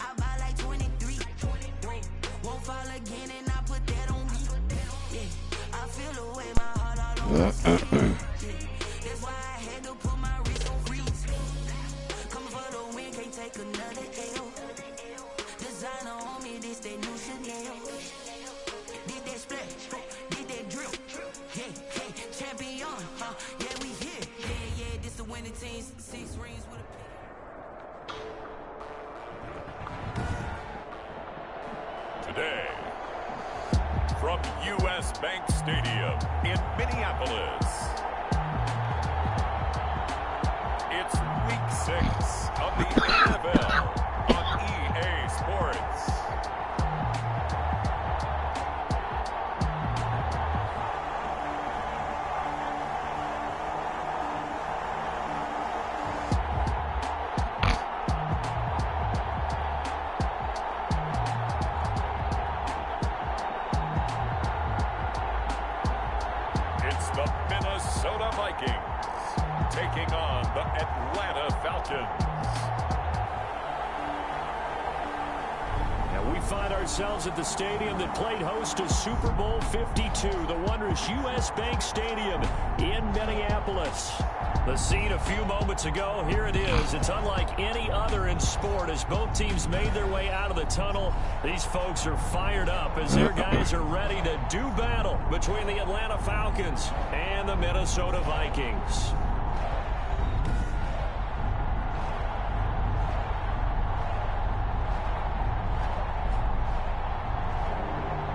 I buy like 23. Won't fall again and I put that on me. Yeah, I feel the way my heart all over. That's why I had to put my wrist on freeze. Coming for the win, can't take another L. Designer on me, this that new Chanel. Did that splash, did that drill. Yeah, champion, huh? Yeah, we here. Yeah, this the winning team. 6 rings with a pin. Today, from U.S. Bank Stadium in Minneapolis, it's Week 6 of the NFL on EA Sports. Taking on the Atlanta Falcons. Now we find ourselves at the stadium that played host to Super Bowl 52, the wondrous U.S. Bank Stadium in Minneapolis. The scene a few moments ago, here it is. It's unlike any other in sport as both teams made their way out of the tunnel. These folks are fired up as their guys are ready to do battle between the Atlanta Falcons and the Minnesota Vikings.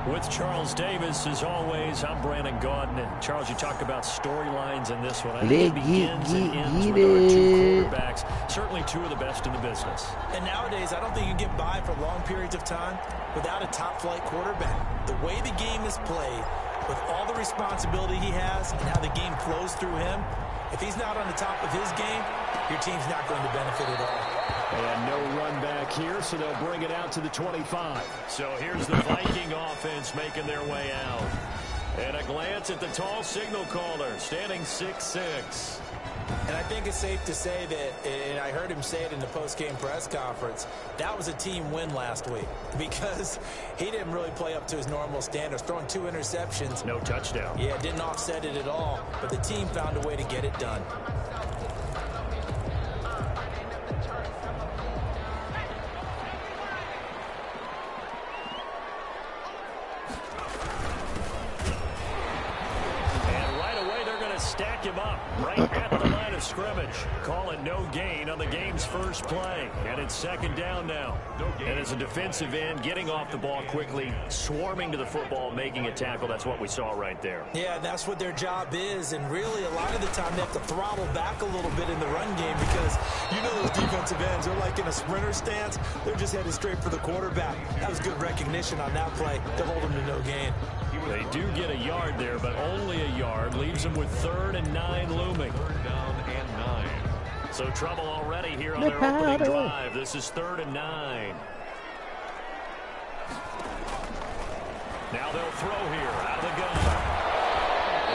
With Charles Davis, as always, I'm Brandon Gaudin. And Charles, you talked about storylines in this one. I think it begins and ends with our two quarterbacks, certainly two of the best in the business. And nowadays, I don't think you can get by for long periods of time without a top-flight quarterback. The way the game is played, with all the responsibility he has and how the game flows through him, if he's not on the top of his game, your team's not going to benefit at all. And no run back here, so they'll bring it out to the 25. So here's the Viking offense making their way out. And a glance at the tall signal caller, standing 6'6". And I think it's safe to say that, and I heard him say it in the post-game press conference, that was a team win last week because he didn't really play up to his normal standards, throwing 2 interceptions. No touchdown. Yeah, didn't offset it at all, but the team found a way to get it done. Stack him up right at the line of scrimmage. Call it no gain on the game's first play. And it's second down now. And as a defensive end, getting off the ball quickly, swarming to the football, making a tackle, that's what we saw right there. Yeah, that's what their job is. And really, a lot of the time, they have to throttle back a little bit in the run game because you know those defensive ends, they're like in a sprinter stance. They're just headed straight for the quarterback. That was good recognition on that play to hold them to no gain. They do get a yard there, but only a yard. Leaves them with 3rd and 9 looming. 3rd down and 9. So trouble already here on their opening drive. This is 3rd and 9. Now they'll throw here out of the gun.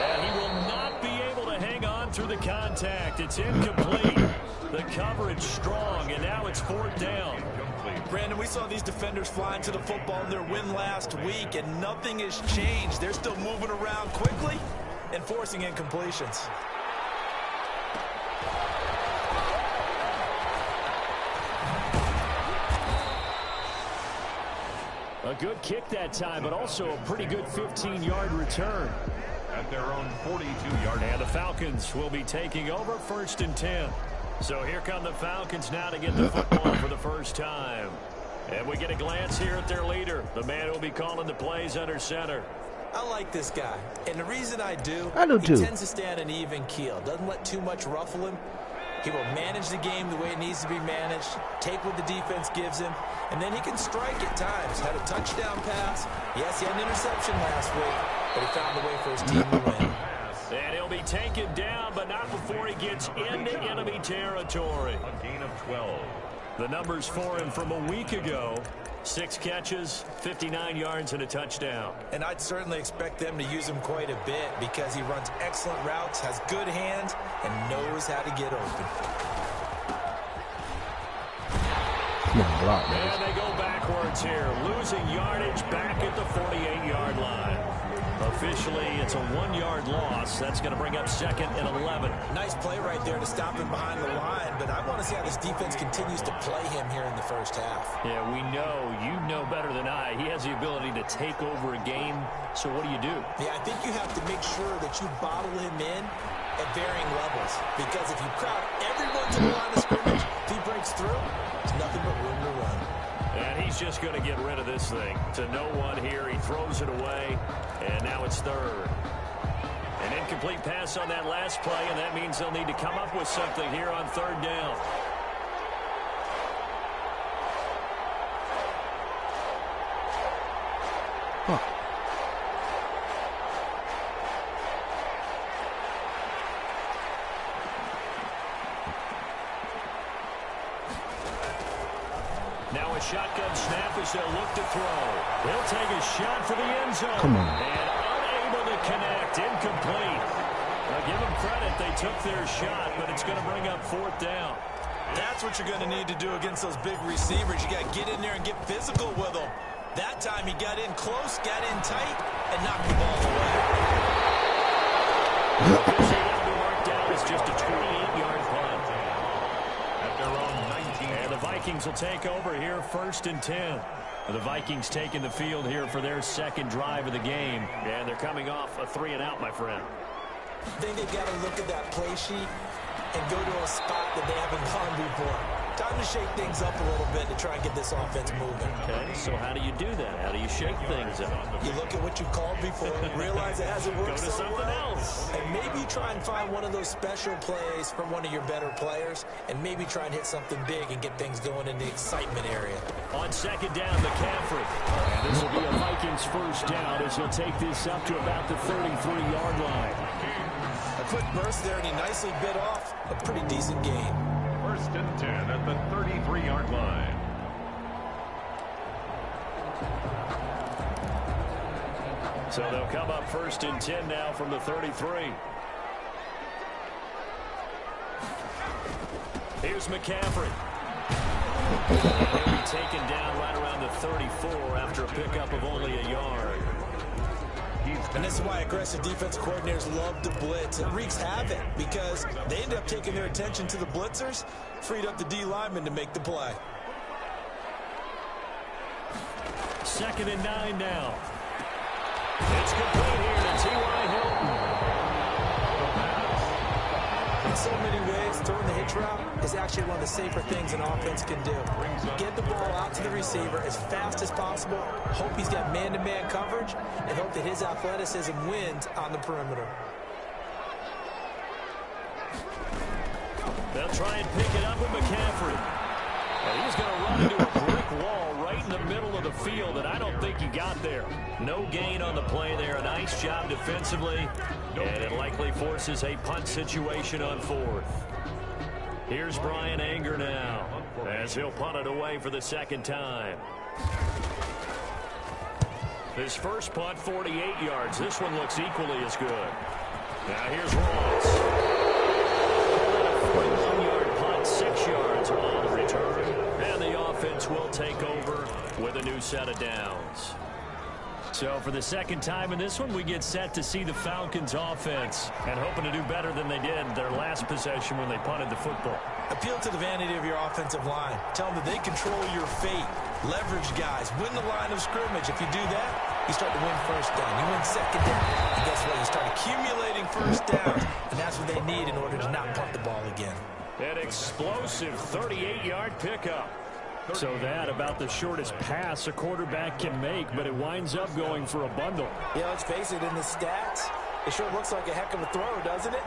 And he will not be able to hang on through the contact. It's incomplete. The coverage strong, and now it's 4th down. Brandon, we saw these defenders flying to the football in their win last week, and nothing has changed. They're still moving around quickly and forcing incompletions. A good kick that time, but also a pretty good 15-yard return. At their own 42-yard. And the Falcons will be taking over 1st and 10. So here come the Falcons now to get the football for the first time. And we get a glance here at their leader, the man who will be calling the plays under center. I like this guy, and the reason I do too. He tends to stay on an even keel, doesn't let too much ruffle him. He will manage the game the way it needs to be managed, take what the defense gives him, and then he can strike at times. Had a touchdown pass. Yes, he had an interception last week, but he found a way for his team to win. And he'll be taken down, but not before he gets into enemy territory. A gain of 12. The numbers for him from a week ago, 6 catches, 59 yards, and a touchdown. And I'd certainly expect them to use him quite a bit because he runs excellent routes, has good hands, and knows how to get open. And they go backwards here, losing yardage back at the 48-yard line. Officially, it's a 1-yard loss. That's going to bring up 2nd and 11. Nice play right there to stop him behind the line, but I want to see how this defense continues to play him here in the first half. Yeah, we know. You know better than I. He has the ability to take over a game, so what do you do? Yeah, I think you have to make sure that you bottle him in at varying levels, because if you crowd everyone to the line of scrimmage, if he breaks through, there's nothing but room to run. And he's just going to get rid of this thing to no one here. He throws it away, and now it's 3rd. An incomplete pass on that last play, and that means they'll need to come up with something here on 3rd down. Now a shotgun snap as they'll look to throw. They'll take a shot for the end zone. Come on. And unable to connect. Incomplete. Now give them credit. They took their shot, but it's going to bring up 4th down. That's what you're going to need to do against those big receivers. You got to get in there and get physical with them. That time he got in close, got in tight, and knocked the ball away. Officially going to be marked down as just a 28-yard punt. At their own 19. And the Vikings will take over here, 1st and 10. The Vikings taking the field here for their 2nd drive of the game. And they're coming off a 3-and-out, my friend. I think they've got to look at that play sheet and go to a spot that they haven't gone before. Time to shake things up a little bit to try and get this offense moving. Okay, so how do you do that? How do you shake things up? You look at what you've called before, realize it hasn't worked Go to so something well, else. and maybe try and find one of those special plays from one of your better players, and maybe try and hit something big and get things going in the excitement area. On 2nd down, McCaffrey. And this will be a Vikings 1st down as he'll take this up to about the 33-yard line. A quick burst there, and he nicely bit off a pretty decent gain. 1st and 10 at the 33-yard line. So they'll come up 1st and 10 now from the 33. Here's McCaffrey. He'll be taken down right around the 34 after a pickup of only a yard. And this is why aggressive defense coordinators love to blitz. It wreaks havoc because they end up taking their attention to the blitzers, freed up the D lineman to make the play. 2nd and 9 now. It's complete here to T.Y. Hilton. In so many ways, throwing the hitch route is actually one of the safer things an offense can do. Get the ball out to the receiver as fast as possible, hope he's got man-to-man coverage, and hope that his athleticism wins on the perimeter. They'll try and pick it up with McCaffrey. And he's going to run into a brick wall right in the middle of the field, and I don't think he got there. No gain on the play there. A nice job defensively, and it likely forces a punt situation on 4th. Here's Brian Anger now as he'll punt it away for the 2nd time. His first punt, 48 yards. This one looks equally as good. Now here's Ross. 41-yard punt, 6 yards on the return. And the offense will take over with a new set of downs. So for the 2nd time in this one, we get set to see the Falcons offense and hoping to do better than they did their last possession when they punted the football. Appeal to the vanity of your offensive line. Tell them that they control your fate. Leverage guys. Win the line of scrimmage. If you do that, you start to win 1st down. You win 2nd down. And guess what? You start accumulating 1st downs. And that's what they need in order to not punt the ball again. An explosive 38-yard pickup. So that about the shortest pass a quarterback can make, but it winds up going for a bundle. Yeah, let's face it, in the stats, it sure looks like a heck of a throw, doesn't it?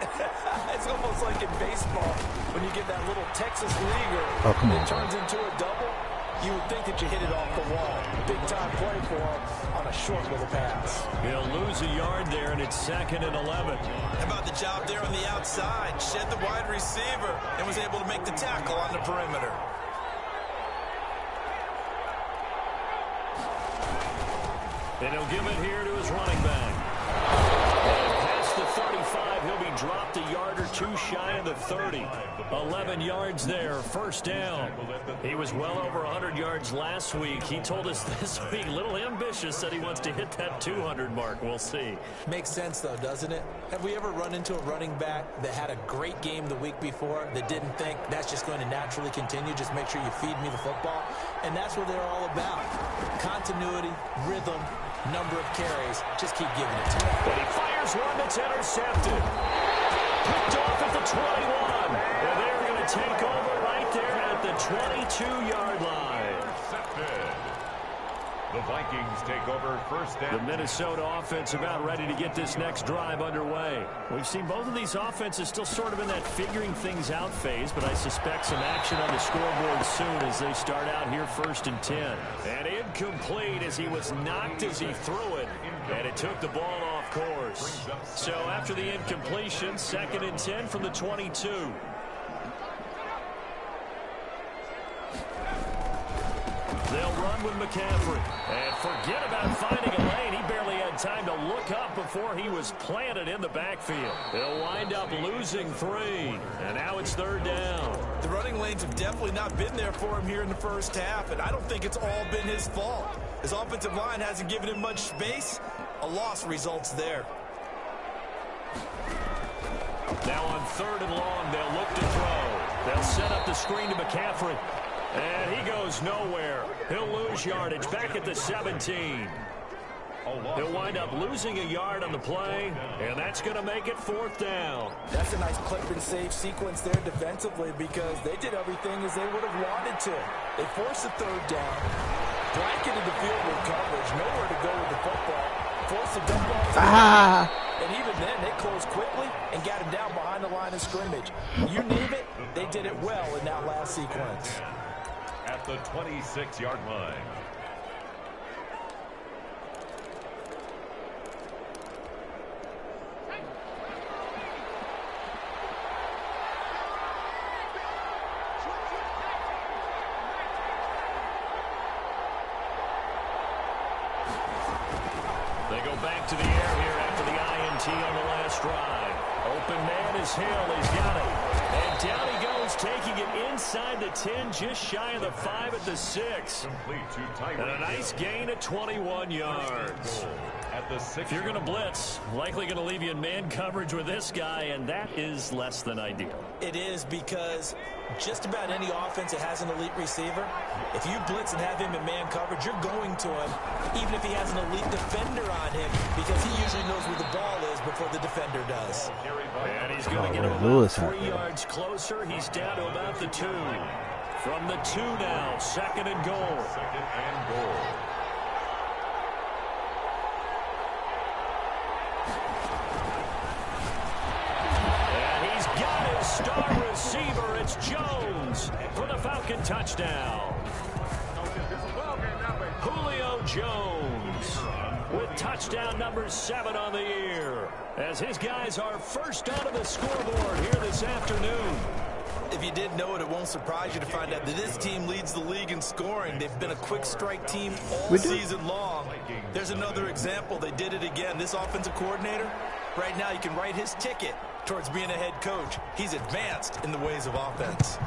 It's almost like in baseball when you get that little Texas leaguer that turns into a double. You would think that you hit it off the wall. Big time play for him on a short little pass. He'll lose a yard there, and it's 2nd and 11. How about the job there on the outside? Shed the wide receiver and was able to make the tackle on the perimeter. And he'll give it here to his running back. And past the 35, he'll be dropped a yard or two shy of the 30. 11 yards there, first down. He was well over 100 yards last week. He told us this week, a little ambitious, said he wants to hit that 200 mark. We'll see. Makes sense, though, doesn't it? Have we ever run into a running back that had a great game the week before that didn't think that's just going to naturally continue? Just make sure you feed me the football. And that's what they're all about. Continuity, rhythm, number of carries. Just keep giving it to him. But he fires one that's intercepted. Picked off at the 21. And they're going to take over right there at the 22-yard line. Intercepted. The Vikings take over first down. The Minnesota offense about ready to get this next drive underway. We've seen both of these offenses still sort of in that figuring things out phase, but I suspect some action on the scoreboard soon as they start out here first and 10. And incomplete as he was knocked as he threw it, and it took the ball off course. So after the incompletion, second and 10 from the 22. They'll run with McCaffrey. And forget about finding a lane. He barely had time to look up before he was planted in the backfield. They'll wind up losing 3. And now it's third down. The running lanes have definitely not been there for him here in the first half, and I don't think it's all been his fault. His offensive line hasn't given him much space. A loss results there. Now on third and long, they'll look to throw. They'll set up the screen to McCaffrey. And he goes nowhere. He'll lose yardage back at the 17. He'll wind up losing a yard on the play, and that's going to make it fourth down. That's a nice clip and save sequence there defensively because they did everything as they would have wanted to. They forced the third down, blanketed the field with coverage, nowhere to go with the football, forced the dump off. And even then, they closed quickly and got him down behind the line of scrimmage. You name it, they did it well in that last sequence. At the 26-yard line. They go back to the air here after the INT on the last drive. Open man is Hill. He's got it. And down he goes, taking it inside the 10, just shy of the 5 at the 6. And a nice gain at 21 yards. If you're going to blitz, likely going to leave you in man coverage with this guy, and that is less than ideal. It is because just about any offense that has an elite receiver, if you blitz and have him in man coverage, you're going to him, even if he has an elite defender on him, because he usually knows where the ball is before the defender does. And he's going to get him about 3 yards closer. He's down to about the 2. From the 2 now, second and goal. Second and goal. Star receiver, it's Jones for the Falcon touchdown. Julio Jones with touchdown number 7 on the year, as his guys are first onto the scoreboard here this afternoon. If you didn't know it, it won't surprise you to find out that this team leads the league in scoring. They've been a quick strike team all season long. There's another example. They did it again. This offensive coordinator, right now you can write his ticket towards being a head coach. He's advanced in the ways of offense.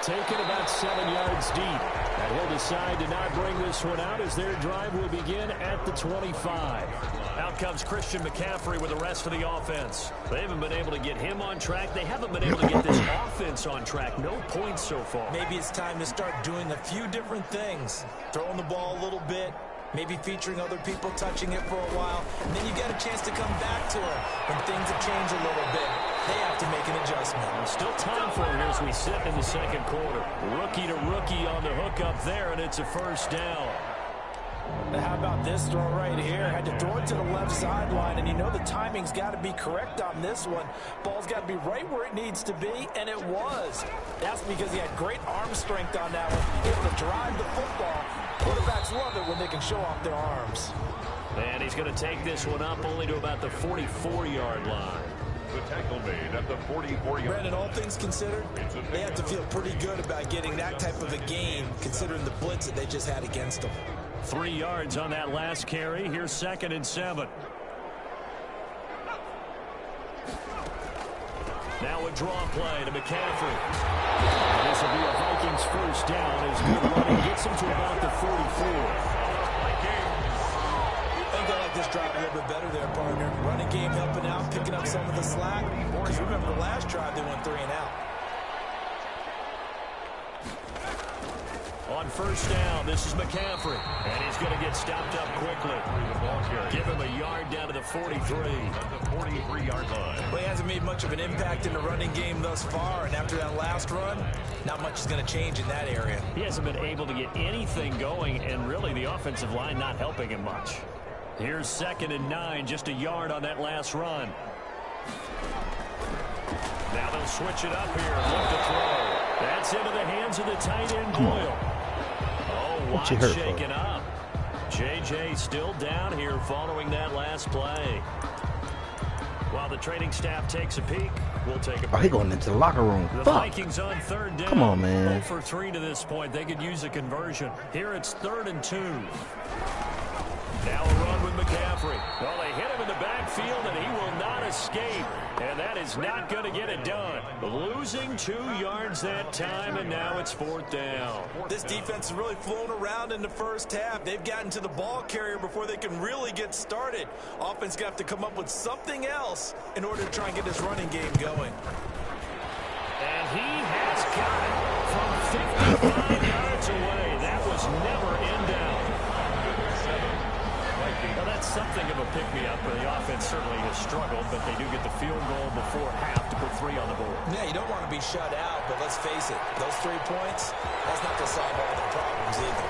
Taken about 7 yards deep. And he'll decide to not bring this one out as their drive will begin at the 25. Out comes Christian McCaffrey with the rest of the offense. They haven't been able to get him on track. They haven't been able to get this offense on track. No points so far. Maybe it's time to start doing a few different things. Throwing the ball a little bit. Maybe featuring other people touching it for a while. And then you get a chance to come back to it when things have changed a little bit. They have to make an adjustment. Still time for it as we sit in the second quarter. Rookie to rookie on the hook up there, and it's a first down. How about this throw right here? Had to throw it to the left sideline, and you know the timing's got to be correct on this one. Ball's got to be right where it needs to be, and it was. That's because he had great arm strength on that one. Able to drive the football. Quarterbacks love it when they can show off their arms. And he's going to take this one up only to about the 44-yard line. The tackle made at the 44-yard. Brandon, all things considered, they have to feel pretty good about getting that type of a gain, considering the blitz that they just had against them. 3 yards on that last carry. Here's 2nd and 7. Now a draw play to McCaffrey. This will be a Vikings first down as good running gets him to about the 44. I think I like this drive a little bit better there, partner. Running game helping out, picking up some of the slack. Because remember, the last drive they went 3 and out. On first down, this is McCaffrey. And he's going to get stopped up quickly. Give him a yard down to the 43. At the 43-yard line. Well, he hasn't made much of an impact in the running game thus far. And after that last run, not much is going to change in that area. He hasn't been able to get anything going, and really the offensive line not helping him much. Here's 2nd and 9, just a yard on that last run. Now they'll switch it up here and look to throw. That's into the hands of the tight end, Boyle. Oh, Watt shaken up. J.J. still down here following that last play. While the training staff takes a peek, we'll take a break. Oh, he going into the locker room. The Fuck. Vikings on 3rd down. Come on, man. 0 for 3 to this point. They could use a conversion. Here it's 3rd and 2. Now a run with McCaffrey. Well, they hit him in the backfield, and he will not escape. And that is not going to get it done. Losing 2 yards that time, and now it's 4th down. This defense has really flown around in the first half. They've gotten to the ball carrier before they can really get started. Offense got to come up with something else in order to try and get this running game going. And he has got it from 55 yards away. That was never in doubt. Well, that's something of a pick-me-up. The offense certainly has struggled, but they do get the field goal before half to put 3 on the board. Yeah, you don't want to be shut out, but let's face it, those 3 points, that's not going to solve all their problems either.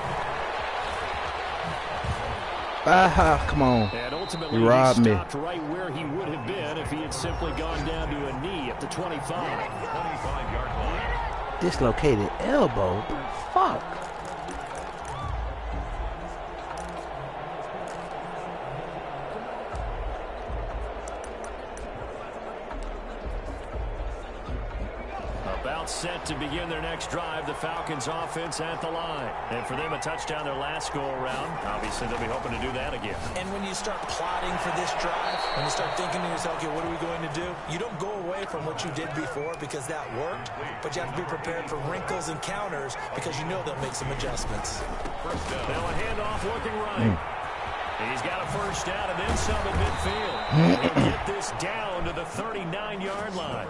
Come on. And ultimately, he robbed he me. stopped right where he would have been if he had simply gone down to a knee at the 25. 25-yard line. Dislocated elbow. Fuck. About set to begin their next drive, the Falcons offense at the line. And for them, a touchdown their last go-around. Obviously, they'll be hoping to do that again. And when you start plotting for this drive, when you start thinking to yourself, okay, what are we going to do? You don't go away from what you did before because that worked, but you have to be prepared for wrinkles and counters because you know they'll make some adjustments. Now a handoff looking right. He's got a first down and then some at midfield. He'll get this down to the 39-yard line.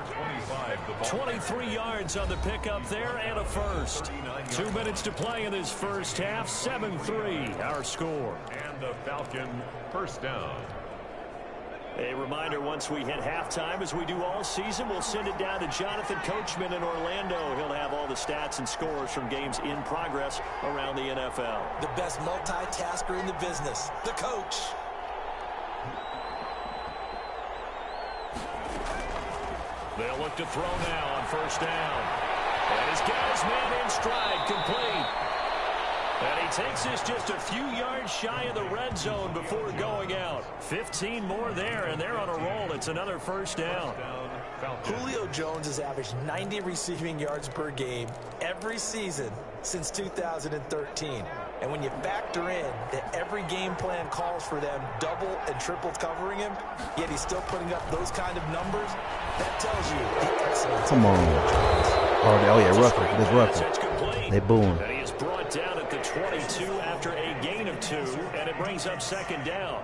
23 yards on the pickup there and a first. 2 minutes to play in this first half. 7-3 our score. And the Falcon first down. A reminder, once we hit halftime, as we do all season, we'll send it down to Jonathan Coachman in Orlando. He'll have all the stats and scores from games in progress around the NFL. The best multitasker in the business, the coach. They'll look to throw now on first down. And he's got his man in stride, complete. And he takes this just a few yards shy of the red zone before going out. 15 more there, and they're on a roll. It's another first down. Julio Jones has averaged 90 receiving yards per game every season since 2013. And when you factor in that every game plan calls for them double and triple covering him, yet he's still putting up those kind of numbers, that tells you the excellence. Come on. Oh yeah, roughing. It's roughing. They booing. And he is brought down at the 22 after a gain of 2, and it brings up second down.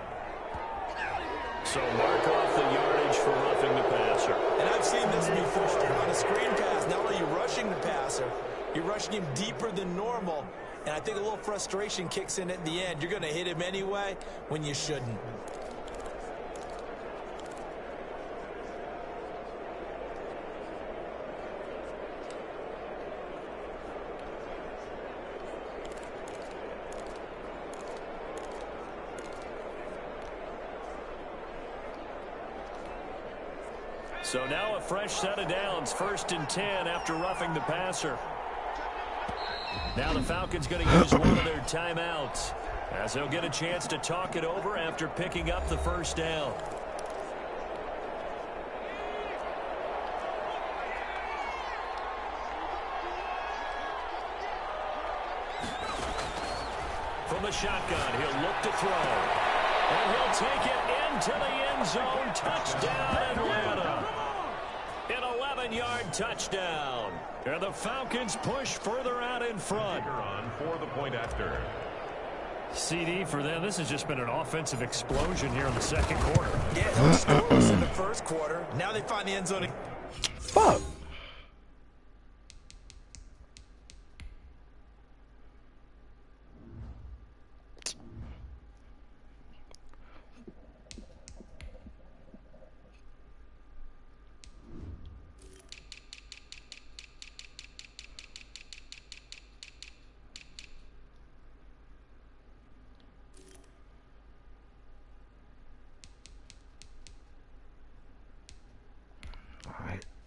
So mark off the yardage for roughing the passer. And I've seen this before. On a screen pass, not only are you rushing the passer, you're rushing him deeper than normal. And I think a little frustration kicks in at the end. You're going to hit him anyway when you shouldn't. So now a fresh set of downs, 1st and 10 after roughing the passer. Now the Falcons going to use one of their timeouts as they'll get a chance to talk it over after picking up the first down. the shotgun. He'll look to throw. And he'll take it into the end zone. Touchdown, Atlanta. An 11-yard touchdown. And the Falcons push further out in front. On for the point after. CD for them. This has just been an offensive explosion here in the second quarter. Yeah, they were scoreless in the first quarter. Now they find the end zone. Fuck.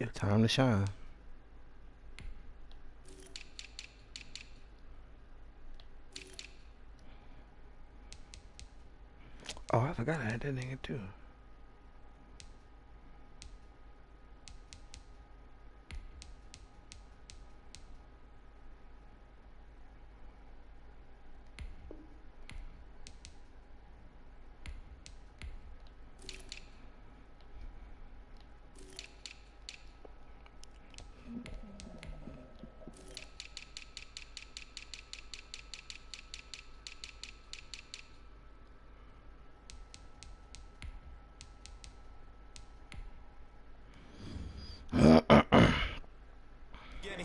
It's time to shine. Oh, I forgot I had that nigga too.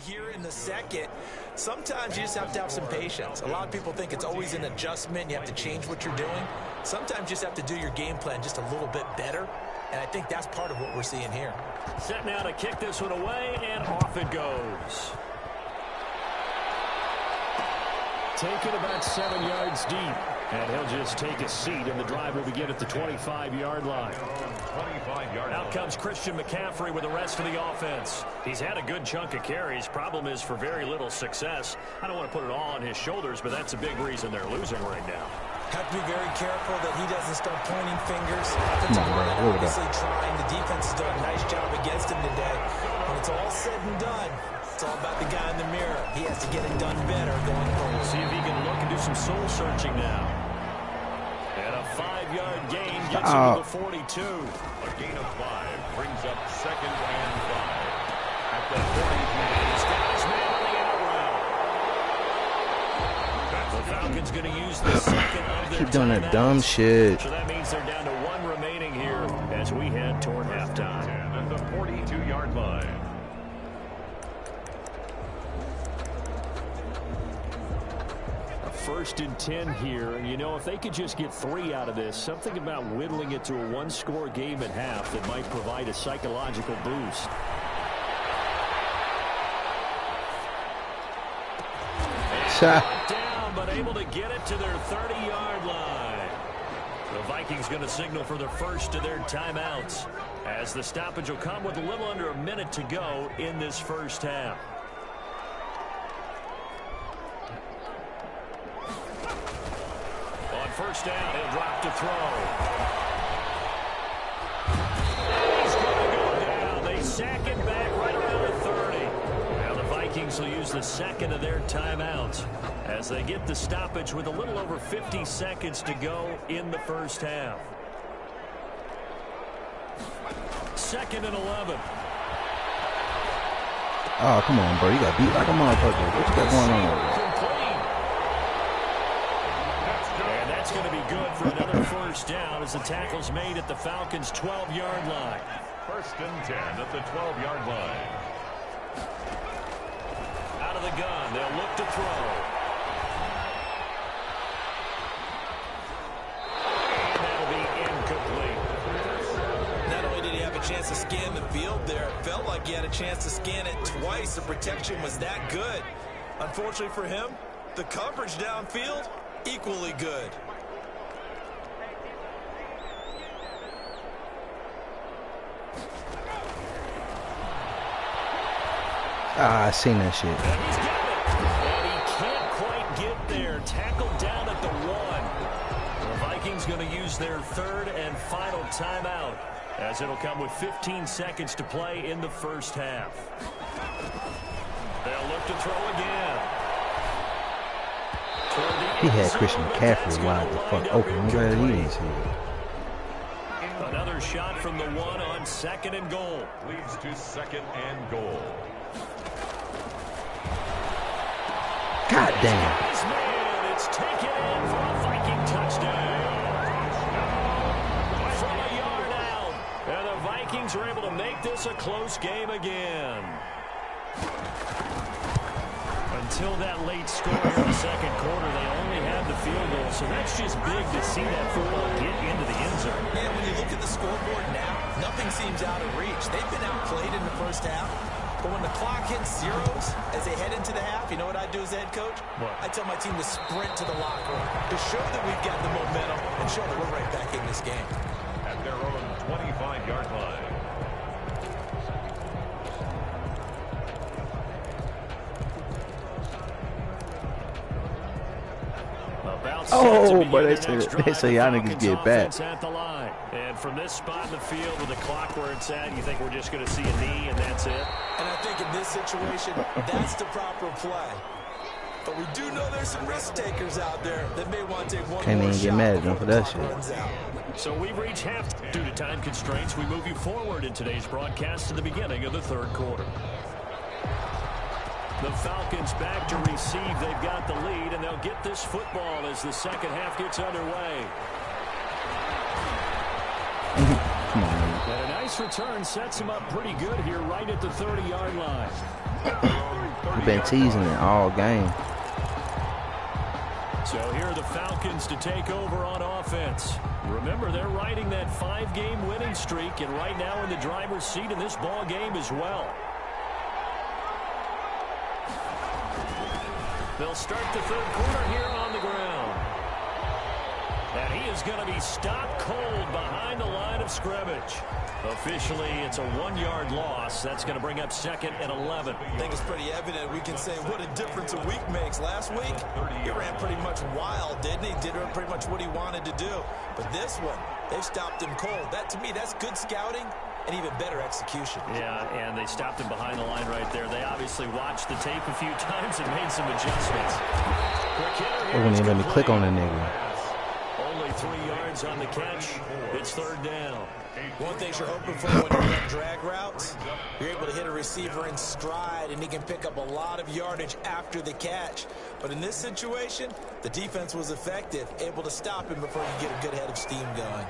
Here in the second, sometimes you just have to have some patience. A lot of people think it's always an adjustment. You have to change what you're doing. Sometimes you just have to do your game plan just a little bit better, and I think that's part of what we're seeing here. Set now to kick this one away, and off it goes. Taken about 7 yards deep. And he'll just take a seat, and the drive will begin at the 25-yard line. 25-yard line. Out comes Christian McCaffrey with the rest of the offense. He's had a good chunk of carries. Problem is for very little success. I don't want to put it all on his shoulders, but that's a big reason they're losing right now. Have to be very careful that he doesn't start pointing fingers. Offensive line obviously trying. The defense has done a nice job against him today. When it's all said and done, it's all about the guy in the mirror. He has to get it done better going forward. See if he can look and do some soul searching now. And a 5-yard gain gets him to the 42. A gain of 5 brings up 2nd and 5. At the 40. He's got his man on the out route. The Falcons going to use the second of their Keep doing that dumb timeouts. shit. So that means they're down to 1 remaining here as we head toward halftime. And at the 42-yard line. First and 10 here, and you know, if they could just get 3 out of this, something about whittling it to a 1-score game at half that might provide a psychological boost. Down, but able to get it to their 30-yard line. The Vikings going to signal for the first of their timeouts, as the stoppage will come with a little under a minute to go in this first half. First down, he'll drop to throw. He's going to go down. They sack him back right around the 30. Now the Vikings will use the second of their timeouts as they get the stoppage with a little over 50 seconds to go in the first half. 2nd and 11. Oh, come on, bro. You got beat like a motherfucker. What you got going on? Going to be good for another first down as the tackle's made at the Falcons' 12-yard line. 1st and 10 at the 12-yard line. Out of the gun, they'll look to throw. And that'll be incomplete. Not only did he have a chance to scan the field there, it felt like he had a chance to scan it twice. The protection was that good. Unfortunately for him, the coverage downfield, equally good. Ah, I seen that shit. And he's got it. And he can't quite get there. Tackled down at the 1. The Vikings going to use their 3rd and final timeout, as it'll come with 15 seconds to play in the first half. They'll look to throw again. Toward the He had Christian McCaffrey wide the fuck open. I'm glad he didn't see it. Another shot from the one on 2nd and goal. Leads to 2nd and goal. God damn. It's taken in for a Viking touchdown. From a yard out. And the Vikings are able to make this a close game again. Until that late score in the 2nd quarter, they only had the field goal. So that's just big to see that football get into the end zone. And when you look at the scoreboard now, nothing seems out of reach. They've been outplayed in the first half. But when the clock hits zeros as they head into the half, you know what I do as a head coach? What? I tell my team to sprint to the locker room to show that we've got the momentum and show that we're right back in this game. At their own 25-yard line. Oh, but they say y'all niggas get back. At the line. And from this spot in the field with the clock where it's at, you think we're just going to see a knee and that's it? And I think in this situation, that's the proper play. But we do know there's some risk takers out there that may want to take one Can't more even shot get mad at them for that shit. So we've reached half. Due to time constraints, we move you forward in today's broadcast to the beginning of the 3rd quarter. The Falcons back to receive. They've got the lead, and they'll get this football as the 2nd half gets underway. And a nice return sets them up pretty good here right at the 30-yard line. We've been teasing it all game. So here are the Falcons to take over on offense. Remember, they're riding that 5-game winning streak, and right now in the driver's seat in this ball game as well. They'll start the 3rd quarter here on the ground. And he is going to be stopped cold behind the line of scrimmage. Officially, it's a 1-yard loss. That's going to bring up 2nd and 11. I think it's pretty evident. We can say what a difference a week makes. Last week, he ran pretty much wild, didn't he? Did pretty much what he wanted to do. But this one, they've stopped him cold. That, to me, that's good scouting and even better execution. Yeah, and they stopped him behind the line right there. They obviously watched the tape a few times and made some adjustments. They wouldn't even let me click on the nigga. Only 3 yards on the catch. It's 3rd down. One thing you're hoping for when you run drag routes, you're able to hit a receiver in stride, and he can pick up a lot of yardage after the catch. But in this situation, the defense was effective, able to stop him before you get a good head of steam going.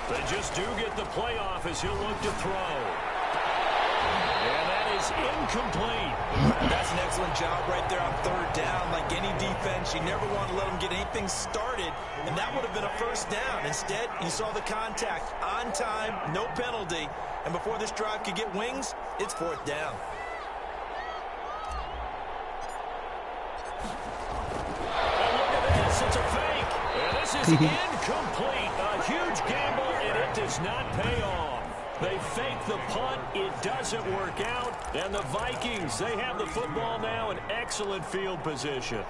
They just do get the playoff as he'll look to throw. And that is incomplete. That's an excellent job right there on 3rd down. Like any defense, you never want to let them get anything started, and that would have been a 1st down. Instead, you saw the contact on time, no penalty, and before this drive could get wings, it's 4th down. And look at this, it's a fake. And this is incomplete. A huge gamble, and it does not pay off. They fake the punt. It doesn't work out. And the Vikings, they have the football now in excellent field position.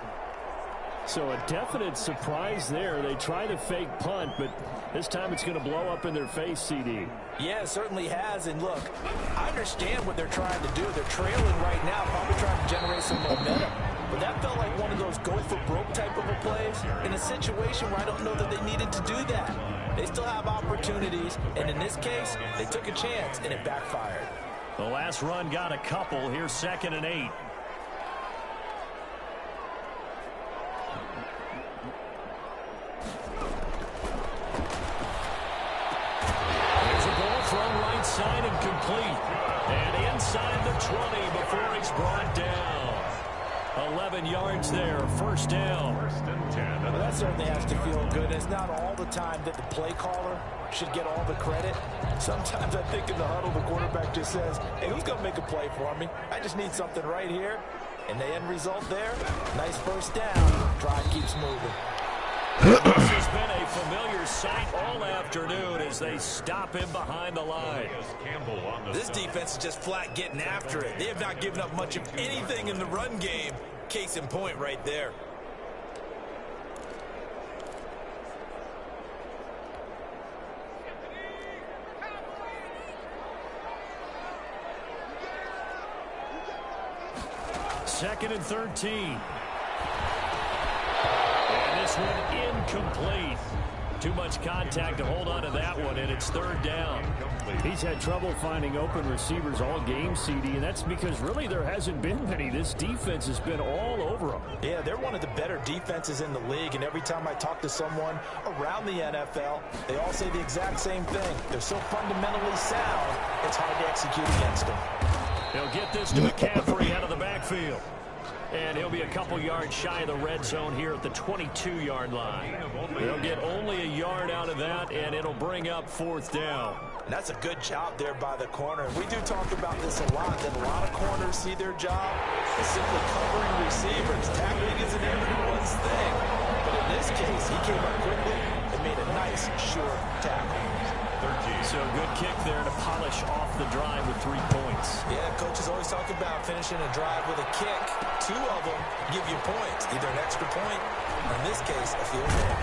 So a definite surprise there. They try to fake punt, but this time it's going to blow up in their face, CD. Yeah, it certainly has. And look, I understand what they're trying to do. They're trailing right now, probably trying to generate some momentum. But that felt like one of those go-for-broke type of a plays in a situation where I don't know that they needed to do that. They still have opportunities, and in this case, they took a chance, and it backfired. The last run got a couple. Here's 2nd and 8. There's a ball thrown right side and complete. And inside the 20 before it's brought down. 11 yards there, 1st down. 1st and 10. Well, that certainly has to feel good. It's not all the time that the play caller should get all the credit. Sometimes I think in the huddle, the quarterback just says, hey, who's going to make a play for me? I just need something right here. And the end result there, nice 1st down. Drive keeps moving. This has been a a familiar sight all afternoon as they stop him behind the line. This defense is just flat getting after it. They have not given up much of anything in the run game. Case in point right there. Second and 13. And this one incomplete. Too much contact to hold on to that one, and it's third down. He's had trouble finding open receivers all game, CD, and that's because really there hasn't been many. This defense has been all over them. Yeah, they're one of the better defenses in the league, and every time I talk to someone around the NFL, they all say the exact same thing. They're so fundamentally sound, it's hard to execute against them. They'll get this to McCaffrey out of the backfield. And he'll be a couple yards shy of the red zone here at the 22-yard line. They'll get only a yard out of that, and it'll bring up fourth down. And that's a good job there by the corner. We do talk about this a lot, that a lot of corners see their job as simply covering receivers. Tackling isn't everyone's thing. But in this case, he came up quickly and made a nice, short tackle. So good kick there to polish off the drive with 3 points. Yeah, coaches always talk about finishing a drive with a kick. 2 of them give you points, either an extra point or in this case, a field goal.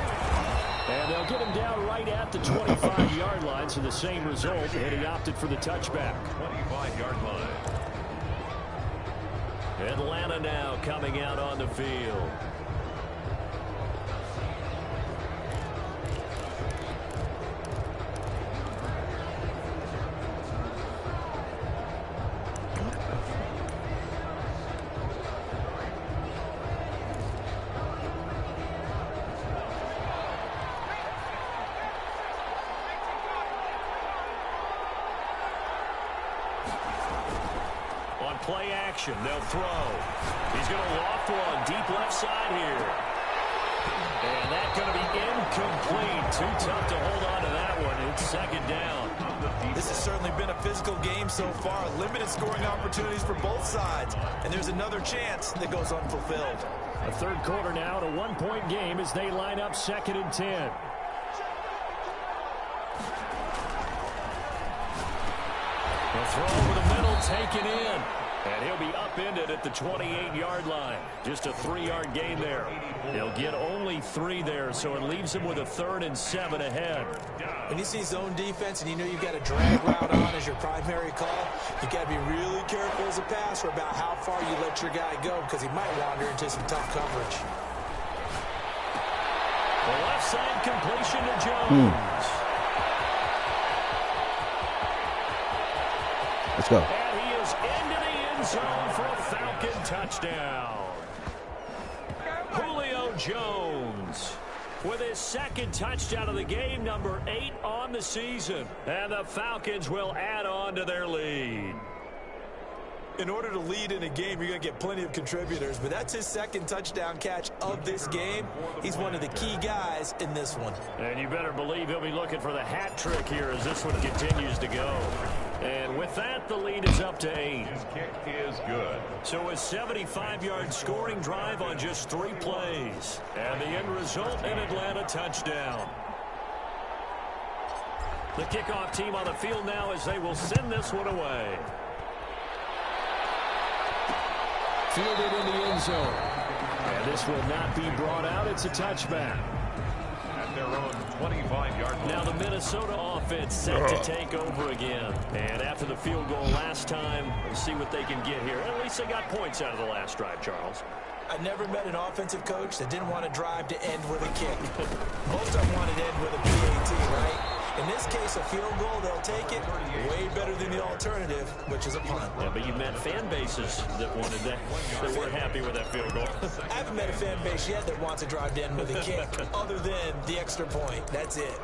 And they'll get him down right at the 25-yard line, so the same result, and he opted for the touchback. 25-yard line. Atlanta now coming out on the field. Play action. They'll throw. He's going to loft one deep left side here. And that's going to be incomplete. Too tough to hold on to that one. It's second down. This has certainly been a physical game so far. Limited scoring opportunities for both sides. And there's another chance that goes unfulfilled. A third quarter now, a 1-point game as they line up second and 10. They'll throw over the middle, taken in. And he'll be upended at the 28-yard line. Just a 3-yard gain there. He'll get only 3 there, so it leaves him with a 3rd and 7 ahead. When you see zone defense and you know you've got a drag route on as your primary call, you've got to be really careful as a passer about how far you let your guy go because he might wander into some tough coverage. The left side completion to Jones. Let's go. And he is into the end zone for a Falcon touchdown. Julio Jones with his second touchdown of the game, number 8 on the season. And the Falcons will add on to their lead. In order to lead in a game, you're going to get plenty of contributors, but that's his second touchdown catch of this game. He's one of the key guys in this one. And you better believe he'll be looking for the hat trick here as this one continues to go. And with that, the lead is up to 8. His kick is good. So a 75-yard scoring drive on just 3 plays. And the end result, an Atlanta touchdown. The kickoff team on the field now as they will send this one away. Fielded in the end zone. And this will not be brought out. It's a touchback. At their own 25-yard line. Now the Minnesota offense set to take over again. And after the field goal last time, we'll see what they can get here. At least they got points out of the last drive, Charles. I've never met an offensive coach that didn't want to drive to end with a kick. Most of them wanted to end with a PAT, right? In this case, a field goal, they'll take it. Way better than the alternative, which is a punt. Yeah, but you met fan bases that wanted that, that weren't happy with that field goal. I haven't met a fan base yet that wants to drive to end with a kick, other than the extra point. That's it.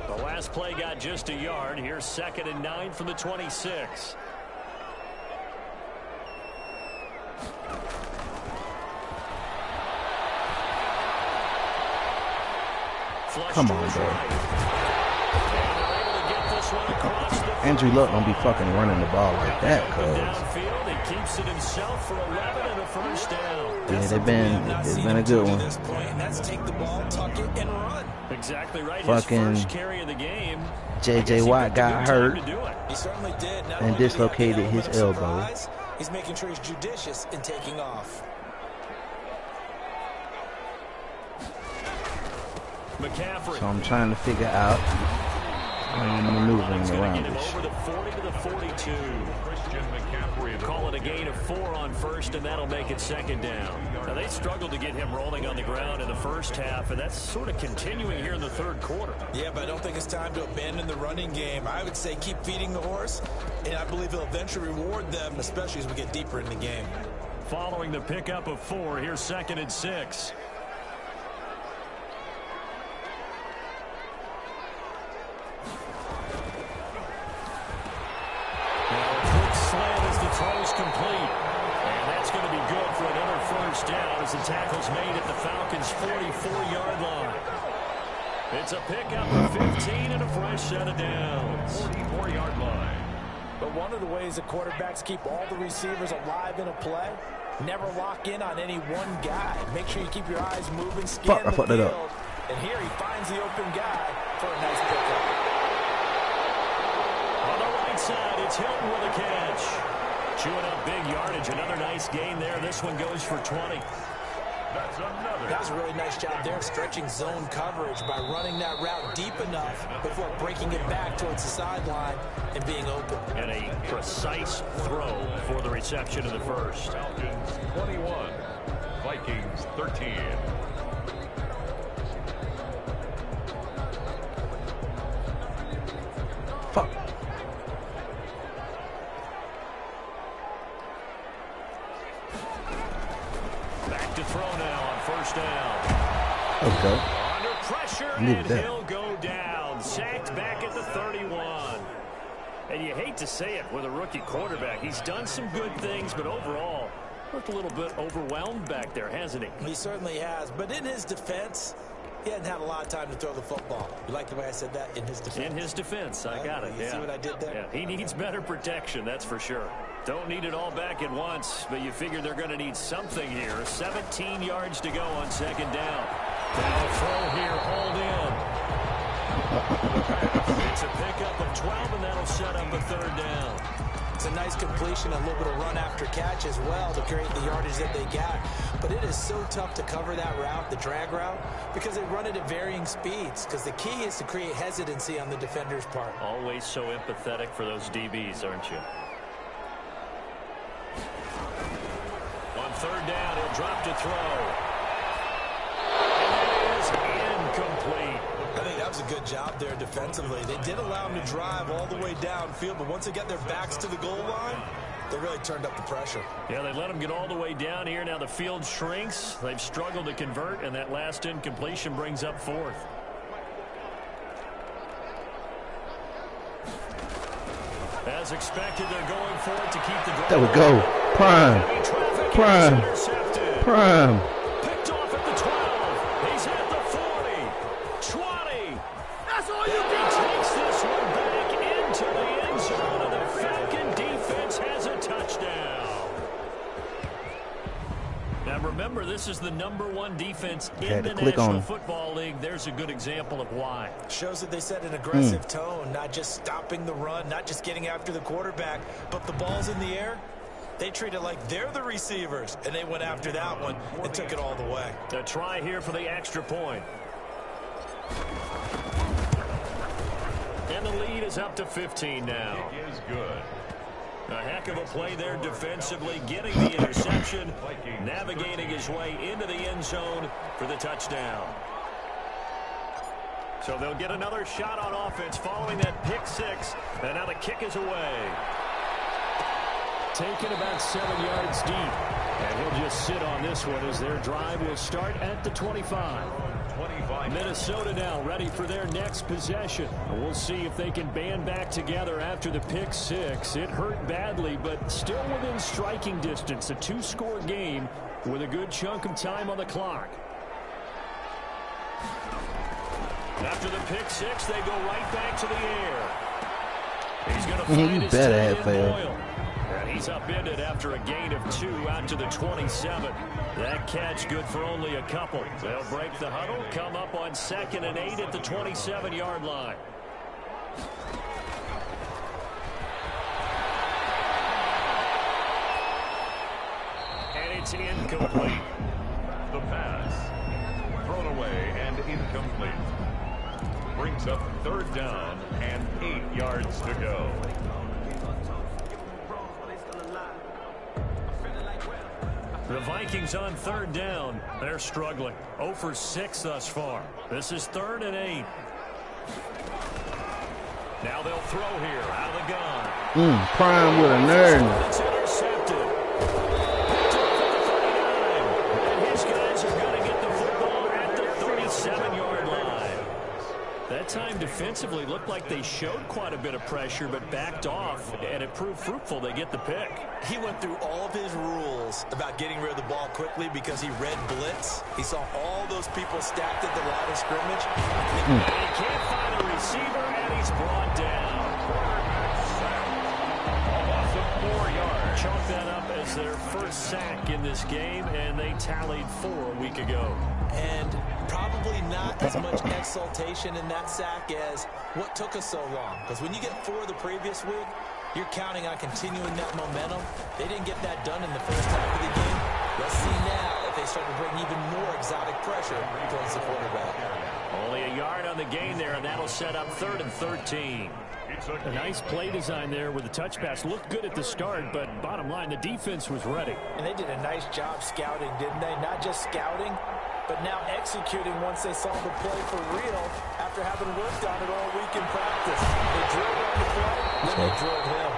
The last play got just a yard. Here's 2nd and 9 from the 26. Come on, bro. And they're able to get this one across the Andrew Luck don't be fucking running the ball like that, cuz. Downfield, he keeps it himself for 11 and a first down. Yeah, it's been a good one. That's take the ball, tuck it, and run. Exactly right. Fucking his first carry of the game. J.J. Watt got hurt He certainly did. and dislocated his elbow. He's making sure he's judicious in taking off. McCaffrey. So I'm trying to figure out how I'm maneuvering around this. Over the 40 to the 42. Call it a gain of 4 on first, and that'll make it second down. Now, they struggled to get him rolling on the ground in the first half, and that's sort of continuing here in the third quarter. Yeah, but I don't think it's time to abandon the running game. I would say keep feeding the horse, and I believe he'll eventually reward them, especially as we get deeper in the game. Following the pickup of 4, here's 2nd and 6. Throw's complete, and that's going to be good for another first down as the tackle's made at the Falcons' 44-yard line. It's a pickup of 15 and a fresh set of downs. 44-yard line. But one of the ways that quarterbacks keep all the receivers alive in a play, never lock in on any one guy. Make sure you keep your eyes moving, scan the field, and here he finds the open guy for a nice pickup. On the right side, it's Hilton with a catch. Chewing up big yardage. Another nice gain there. This one goes for 20. That's another. That was a really nice job there, stretching zone coverage by running that route deep enough before breaking it back towards the sideline and being open. And a precise throw for the reception in the first. Falcons 21, Vikings 13. Fuck. Back to throw now on first down. Okay. Under pressure, and he'll go down. Sacked back at the 31. And you hate to say it with a rookie quarterback. He's done some good things, but overall, looked a little bit overwhelmed back there, hasn't he? He certainly has. But in his defense, he hadn't had a lot of time to throw the football. You like the way I said that? In his defense? In his defense. I got it. You see what I did there? Yeah, he needs better protection, that's for sure. Don't need it all back at once, but you figure they're going to need something here. 17 yards to go on second down. Now a throw here, hauled in. It's a pickup of 12, and that'll set up a third down. It's a nice completion, a little bit of run after catch as well to create the yardage that they got. But it is so tough to cover that route, the drag route, because they run it at varying speeds. Because the key is to create hesitancy on the defender's part. Always so empathetic for those DBs, aren't you? On third down, he'll drop to throw. And it is incomplete. I think that was a good job there defensively. They did allow him to drive all the way downfield, but once they got their backs to the goal line, they really turned up the pressure. Yeah, they let him get all the way down here. Now the field shrinks. They've struggled to convert, and that last incompletion brings up 4th. As expected, they're going for it to keep the drive. There we go. Prime. Picked off at the 12. He's at the 40. 20. That's all you get. He takes this one back into the end zone, and the Falcon defense has a touchdown. Now remember, this is the #1 defense in the National Football League. There's a good example of why. Shows that they set an aggressive tone, not just stopping the run, not just getting after the quarterback, but the ball's in the air. They treat it like they're the receivers, and they went after that one and took it all the way. A try here for the extra point. And the lead is up to 15 now. It is good. A heck of a play there defensively, getting the interception, navigating his way into the end zone for the touchdown. So they'll get another shot on offense following that pick 6, and now the kick is away. Taken about 7 yards deep, and he'll just sit on this one as their drive will start at the 25. Minnesota now ready for their next possession. We'll see if they can band back together after the pick 6. It hurt badly, but still within striking distance. A 2-score game with a good chunk of time on the clock. After the pick 6, they go right back to the air. He's going to find You his better tight have end failed. Boyle. And he's upended after a gain of 2 out to the 27. That catch good for only a couple. They'll break the huddle, come up on 2nd and 8 at the 27-yard line. And it's incomplete. The pass. Thrown away and incomplete. Brings up 3rd down and 8 yards to go. The Vikings on 3rd down. They're struggling. 0 for 6 thus far. This is 3rd and 8. Now they'll throw here out of the gun. Prime with a nerd. It's intercepted. Back to the 39. And his guys are going to get the football at the 37-yard line. That time defensively looked like they showed quite a bit of pressure but backed off, and it proved fruitful. They get the pick. He went through all of his rules about getting rid of the ball quickly because he read blitz. He saw all those people stacked at the line of scrimmage. And he can't find a receiver, and he's brought down. A loss of 4 yards. Chalk that up as their first sack in this game, and they tallied 4 a week ago. And probably not as much exultation in that sack as what took us so long. Because when you get 4 the previous week, you're counting on continuing that momentum. They didn't get that done in the first half of the game. Let's see now if they start to bring even more exotic pressure towards the quarterback. Only a yard on the gain there, and that'll set up 3rd and 13. A nice play design there with the touch pass. Looked good at the start, but bottom line, the defense was ready. And they did a nice job scouting, didn't they? Not just scouting, but now executing once they saw the play for real after having worked on it all week in practice. They drilled on the play, then they drilled him.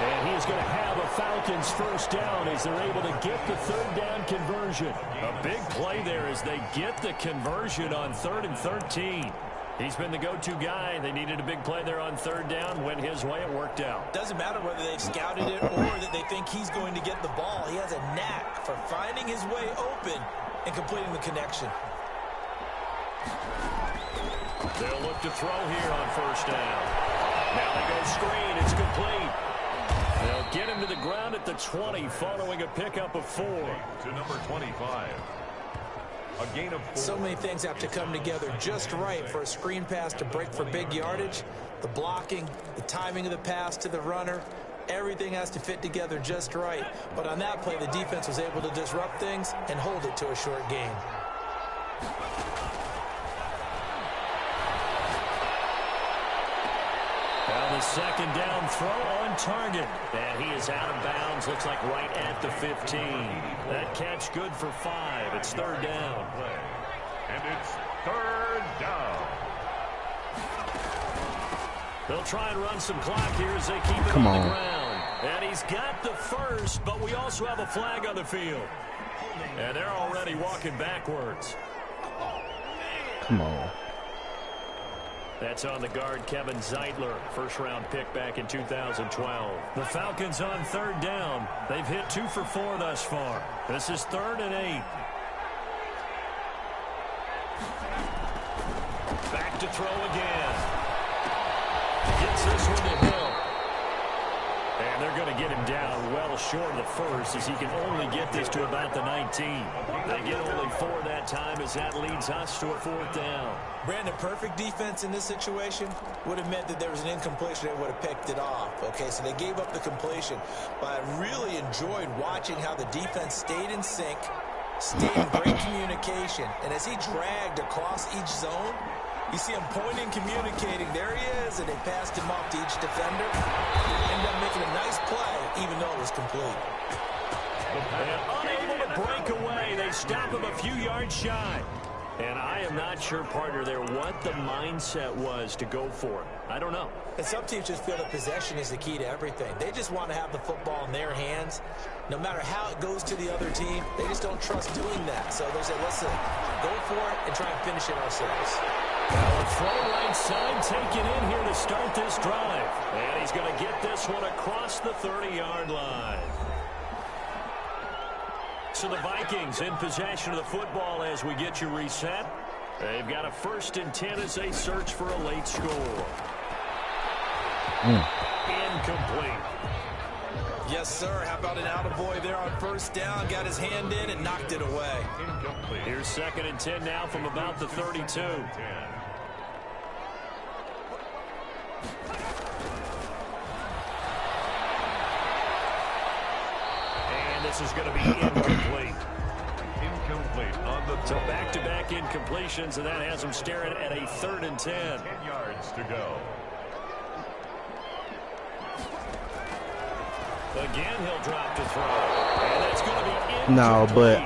And he's going to have a Falcons first down as they're able to get the 3rd down conversion. A big play there as they get the conversion on 3rd and 13. He's been the go-to guy. They needed a big play there on 3rd down. Went his way. It worked out. Doesn't matter whether they've scouted it or that they think he's going to get the ball. He has a knack for finding his way open and completing the connection. They'll look to throw here on 1st down. Now they go screen. It's complete. They'll get him to the ground at the 20 following a pickup of 4. To number 25. A gain of 4. So many things have to come together just right for a screen pass to break for big yardage. The blocking, the timing of the pass to the runner, everything has to fit together just right. But on that play, the defense was able to disrupt things and hold it to a short gain. Now the 2nd down throw on target. And he is out of bounds. Looks like right at the 15. That catch good for 5. It's 3rd down. And it's 3rd down. They'll try and run some clock here as they keep it on the ground. And he's got the first, but we also have a flag on the field. And they're already walking backwards. Come on. That's on the guard, Kevin Zeitler, first-round pick back in 2012. The Falcons on 3rd down. They've hit 2 for 4 thus far. This is 3rd and 8. Back to throw again. Gets this one to Hill. And they're going to get him down well short of the first as he can only get this to about the 19. They get only 4 that time as that leads us to a 4th down. Brandon, perfect defense in this situation would have meant that there was an incompletion. They would have picked it off. Okay, so they gave up the completion. But I really enjoyed watching how the defense stayed in sync, stayed in great communication. And as he dragged across each zone, you see him pointing, communicating. There he is, and they passed him off to each defender. Ended up making a nice play, even though it was complete. And unable to break away. They stop him a few yards shy. And I am not sure, partner, there what the mindset was to go for it. I don't know. And some teams just feel that possession is the key to everything. They just want to have the football in their hands. No matter how it goes to the other team, they just don't trust doing that. So they say, listen, go for it and try and finish it ourselves. Now a throw right side taken in here to start this drive. And he's going to get this one across the 30-yard line. So the Vikings in possession of the football as we get you reset. They've got a 1st and 10 as they search for a late score. Incomplete. Yes, sir. How about an attaboy there on first down? Got his hand in and knocked it away. Incomplete. Here's 2nd and 10 now from about the 32. And this is going to be incomplete. Incomplete on the So back-to-back incompletions, and that has him staring at a 3rd and 10. 10 yards to go. Again, he'll drop to throw. And that's going to be incomplete. No, but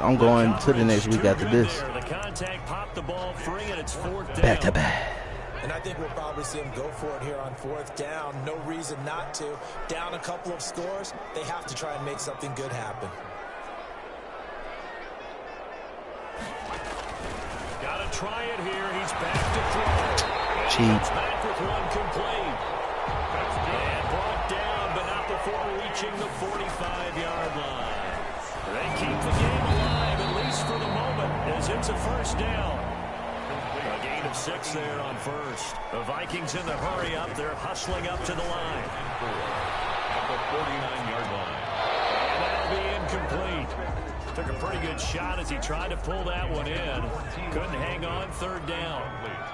I'm going to the next week after this. The contact popped the ball free, and it's 4th down. Back to back. And I think we'll probably see him go for it here on 4th down. No reason not to. Down a couple of scores, they have to try and make something good happen. Got to try it here. He's back to throw. Cheap. Back with one complete. And brought down, but not before reaching the 45-yard line. They keep the game alive, at least for the moment, as it's a 1st down. A gain of 6 there on 1st. The Vikings in the hurry up. They're hustling up to the line. At the 49-yard line. And that'll be incomplete. Took a pretty good shot as he tried to pull that one in. Couldn't hang on 3rd down.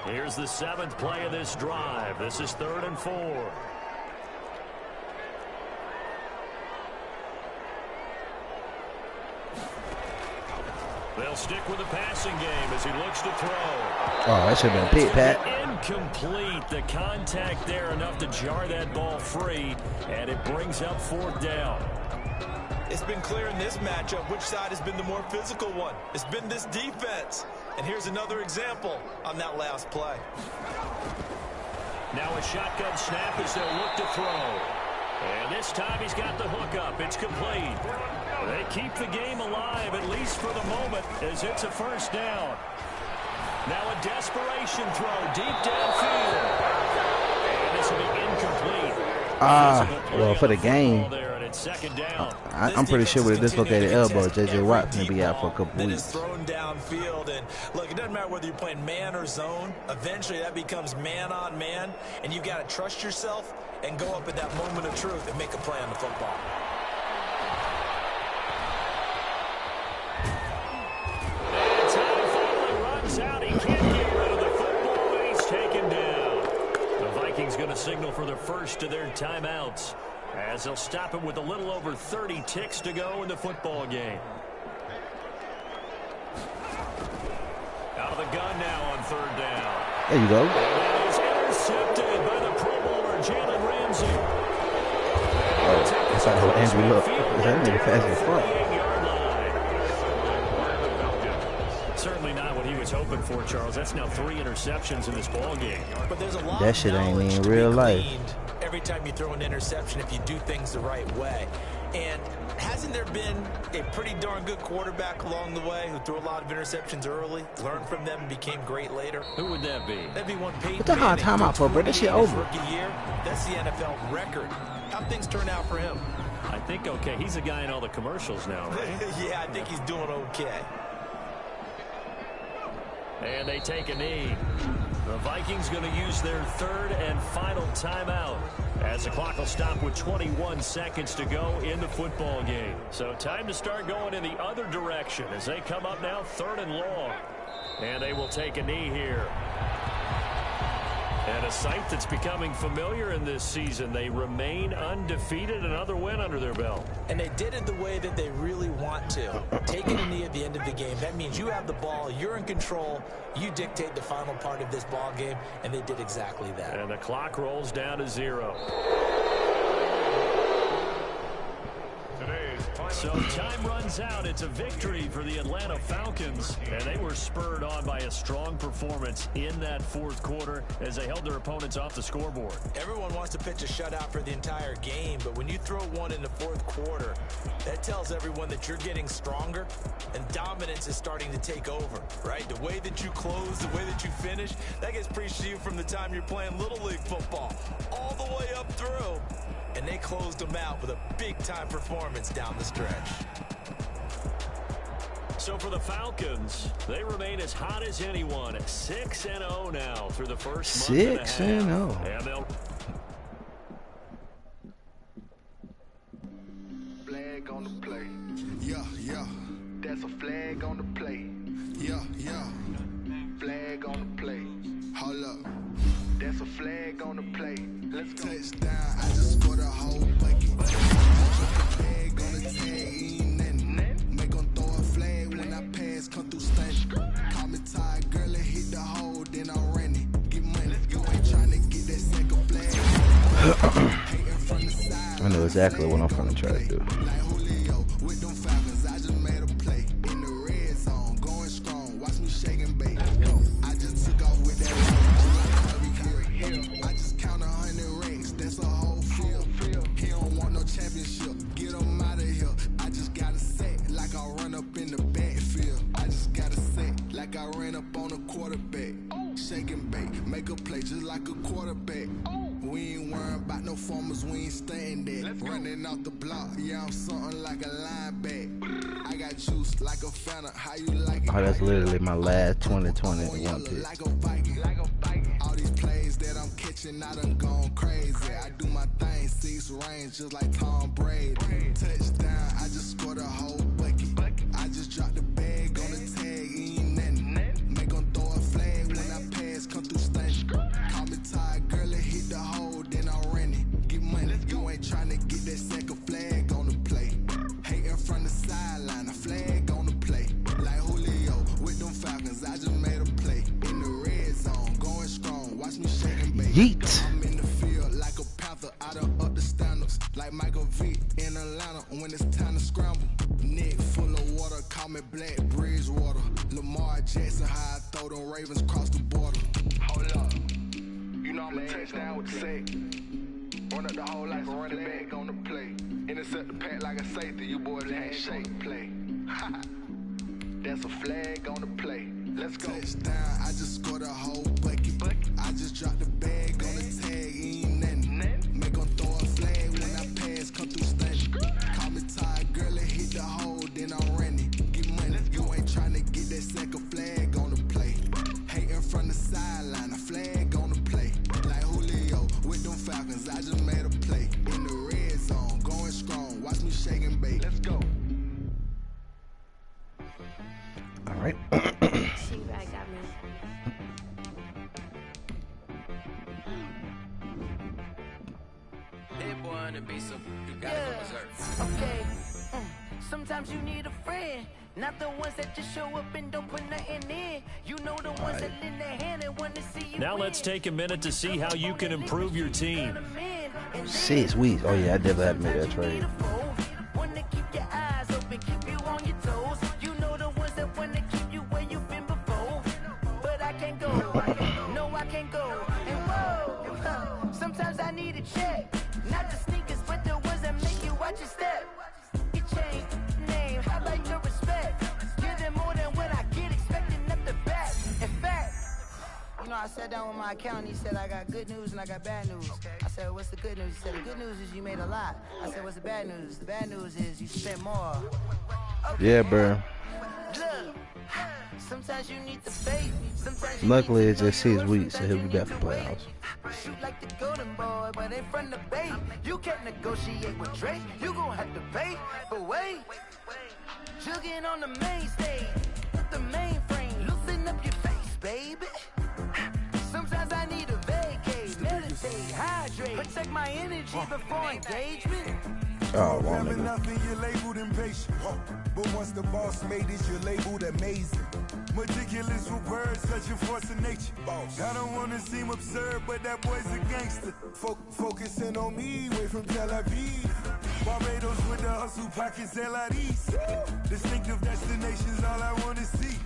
Here's the 7th play of this drive. This is 3rd and 4. They'll stick with the passing game as he looks to throw. Oh, that should have been a pick, Pat. Incomplete. The contact there enough to jar that ball free, and it brings up 4th down. It's been clear in this matchup which side has been the more physical one. It's been this defense. And here's another example on that last play. Now a shotgun snap as they'll look to throw. And this time he's got the hook up. It's complete. They keep the game alive, at least for the moment, as it's a 1st down. Now a desperation throw deep downfield. And this will be incomplete. Well, for the game, It's 2nd down. I'm pretty sure with a dislocated elbow, J.J. Watt going to be out for a couple weeks. It's thrown downfield, and look, it doesn't matter whether you're playing man or zone. Eventually, that becomes man on man, and you've got to trust yourself and go up at that moment of truth and make a play on the football. And time finally runs out. He can't get rid of the football, and he's taken down. The Vikings going to signal for their first of their timeouts, as they'll stop it with a little over 30 ticks to go in the football game. Out of the gun now on 3rd down. There you go. And that is intercepted by the Pro Bowler, Jalen Ramsey. That's how Andrew looked. That nigga fast as fuck. Certainly not what he was hoping for, Charles. That's now 3 interceptions in this ball game. But there's a lot That shit ain't knowledge in to real be life. gleaned every time you throw an interception if you do things the right way. And hasn't there been a pretty darn good quarterback along the way who threw a lot of interceptions early, learned from them, and became great later? Who would that be? That'd be one Peyton What the hell Manning, timeout for, bro? That shit 28 his over. rookie year. That's the NFL record. How'd things turn out for him? I think okay. He's a guy in all the commercials now, right? Yeah, I think he's doing okay. And they take a knee. The Vikings going to use their 3rd and final timeout, as the clock will stop with 21 seconds to go in the football game. So time to start going in the other direction as they come up now 3rd and long. And they will take a knee here. And a sight that's becoming familiar in this season. They remain undefeated, another win under their belt. And they did it the way that they really want to. Taking a knee at the end of the game, that means you have the ball, you're in control, you dictate the final part of this ball game, and they did exactly that. And the clock rolls down to 0. So time runs out. It's a victory for the Atlanta Falcons, and they were spurred on by a strong performance in that 4th quarter as they held their opponents off the scoreboard. Everyone wants to pitch a shutout for the entire game, but when you throw one in the 4th quarter, that tells everyone that you're getting stronger and dominance is starting to take over, right? The way that you close, the way that you finish, that gets preached to you from the time you're playing Little League football all the way up through. And they closed them out with a big-time performance down the stretch. So for the Falcons, they remain as hot as anyone at 6-0 now through the first month and a half. 6-0. And they'll That's a flag on the play. Yeah. Flag on the play. Hold up. That's a flag on the play. Let's go. Touchdown. I just scored a whole bucket. Flag on the tag. Ain't nothing. Make them throw a flag when I pass. Come through stunning. Call me tired, girl, and hit the hole. Then I'm running. Get money. You ain't trying to get that second flag. Hating from the side. I know exactly what I'm finna try to do. Like Julio with them Falcons. I just made a play. In the red zone. Going strong. Watch me shake and bake. I just took off with that. I just count 100 racks, that's a whole field. He don't want no championship, get him out of here. I just gotta set like I run up in the backfield. I just gotta set like I ran up on a quarterback. Shake and bake, make a play just like a quarterback. We ain't worrying about no formers, we ain't staying there. Running off the block, yeah, I'm something like a linebacker. I got juice like a fountain, how you like it? Oh, that's literally my last 2020 one pick. Like a Viking. All these plays that I'm catching, I done gone crazy. I do my thing, 6 range, just like Tom Brady. Touchdown, I just scored a whole bucket. I just dropped the bag on the tag, ain't nothing. Make them throw a flag when I pass, come through stunning. Call me tired, girl, and hit the hole, then I'm running. Get money, you ain't trying to get that second flag on the play. Hating from the sideline, a flag on the play. Like Julio with them Falcons, I just made a play. In the red zone, going strong, watch me shake and bake. Yeet. I'm in the field like a panther, I done up the standards. Like Michael Vick in Atlanta when it's time to scramble. Neck full of water, call me Black Bridgewater. Lamar Jackson, how I throw them Ravens cross the border. Hold up, you know I'm a touchdown with the sack. Run up the whole life and run it back on the play. Intercept the pack like a safety, you boys ain't shake play. That's a flag on the play. Let's go. Touchdown, I just scored a whole bucket. I just dropped the bag on the tag, ain't nothing. Make them throw a flag when I pass, come through stunning. Call me tired, girl, and hit the hole, then I'm running. Get money, you ain't trying to get that second flag on the play. Hating from the sideline, a flag on the play. Like Julio with them Falcons, I just made a play. In the red zone, going strong, watch me shake and bake. Let's go. All right. She right got me. It wanna be so you gotta go berserk. Okay. Sometimes you need a friend, not the ones that just show up and don't put nothing in. You know the ones that lend their hand and want to see you. Now let's take a minute to see how you can improve your team. 6 weeks. Oh yeah, I definitely had to make that trade. Want to keep your eyes open, keep you on your toes. You know the ones that want to keep you where you've been before. But I can't go. No, I can't go. And whoa, sometimes I need a check. Not the sneakers, but the ones that make you watch your step. You change name, I like your respect. Give them more than what I get, expecting at the back. In fact, you know, I sat down with my accountant. He said, I got good news and I got bad news. I said, what's the good news? He said, the good news is you made a lot. I said, what's the bad news? The bad news is you spent more. Yeah, bro. Look, sometimes you need the faith. Sometimes you Luckily, need it's to just know 6 your weeks, so worth he'll be and back make for your way. playoffs. Shoot like the golden boy, but ain't from the bay. You can't negotiate with Drake. You gon' have to pay. But wait, jugging on the main stage with the mainframe. Loosen up your face, baby. Sometimes I need a vacate, meditate, hydrate, protect my energy before engagement. Oh, wrong Never nigga. nothing, you're labeled impatient. But once the boss made it, you're labeled amazing. Meticulous with words, such a force of nature. I don't want to seem absurd, but that boy's a gangster. Focusing on me, way from Tel Aviv. Barbados with the hustle pockets, LIDs. Distinctive destinations, all I want to see.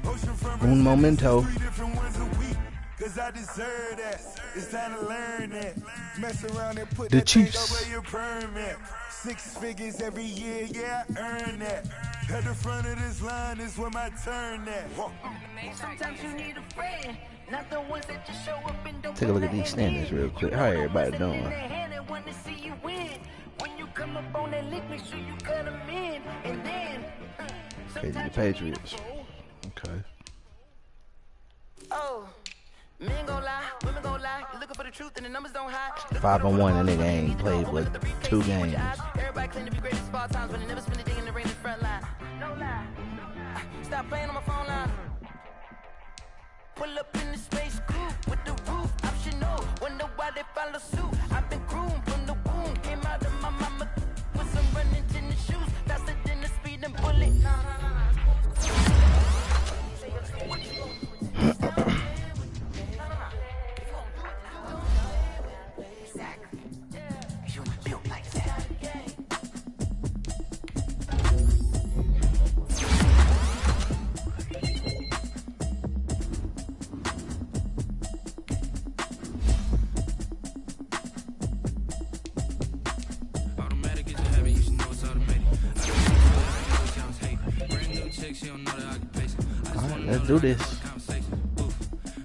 Ocean front Un momento. 3 different ones a week. Cause I deserve that. It's time to learn that. Mess around and put The that thing Chiefs. over your permit. 6 figures every year, yeah, I earn that. At the front of this line is where my turn at. Sometimes you need a friend, not the ones that just show up and don't Take a look at put these nothing standings in. real quick. You How know the everybody ones that doing? lend their hand and want to see you win. When you come up on that lick, make sure you cut them in. And then, sometimes you Patriots. need a fool. Okay. Oh, men gon' lie, women gon' lie. You're looking for the truth and the numbers don't hide. 5-1 and nigga ain't played like 2 games. Everybody claim to be great at small times, but they never spend a day in the rain in the front line. No lie. stop playing on my phone line. Pull up in the space coupe with the roof optional. Wonder why they follow suit. I've been groomed from the womb. Came out of my mama with some running tennis shoes. Faster than the speeding bullet. Let's do this.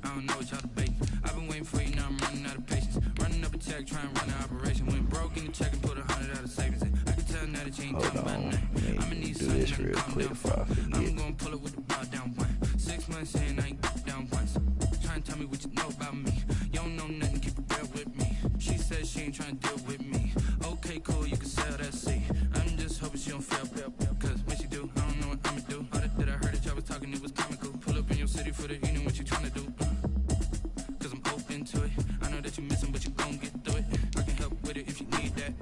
I don't know what y'all debating. I've been waiting for you, now I'm running out of patience. Running up a check, trying to run an operation. Went broke in the check and put 100 out of savings in. I can tell now that you ain't talking about nothing. I'm gonna need something to calm down for. I'm gonna pull it with the bar down one. 6 months in, I ain't down once. Trying to tell me what you know about me. You don't know nothing, keep it real with me. She said she ain't trying to deal with me. Okay, cool, you can sell that seat. I'm just hoping she don't fail. Cause when she do, I don't know what I'ma do. All that I heard that y'all was talking, it was comical. Pull up in your city for the evening, what you trying to do? Cause I'm open to it. I know that you missing, but you gon' get through it. I can help with it if you need that.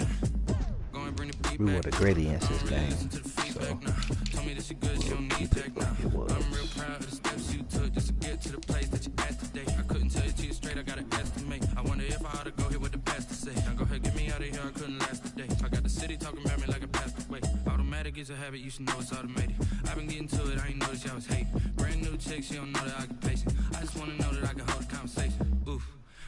Go and bring the beat We back. were the gradients this game. So told me that she good, she don't need that now. I'm real proud of the steps you took just to get to the place that you at today. I couldn't tell you to you straight, I gotta estimate. I wonder if I ought to go here with the pastor say. Now go ahead, get me out of here, I couldn't last today. I got the city talking about me like a passed away. Automatic is a habit, you should know it's automated. I've been getting to it, I ain't noticed y'all was hating. Brand new chick, she don't know the occupation. I just wanna know that I can hold a conversation. Oof,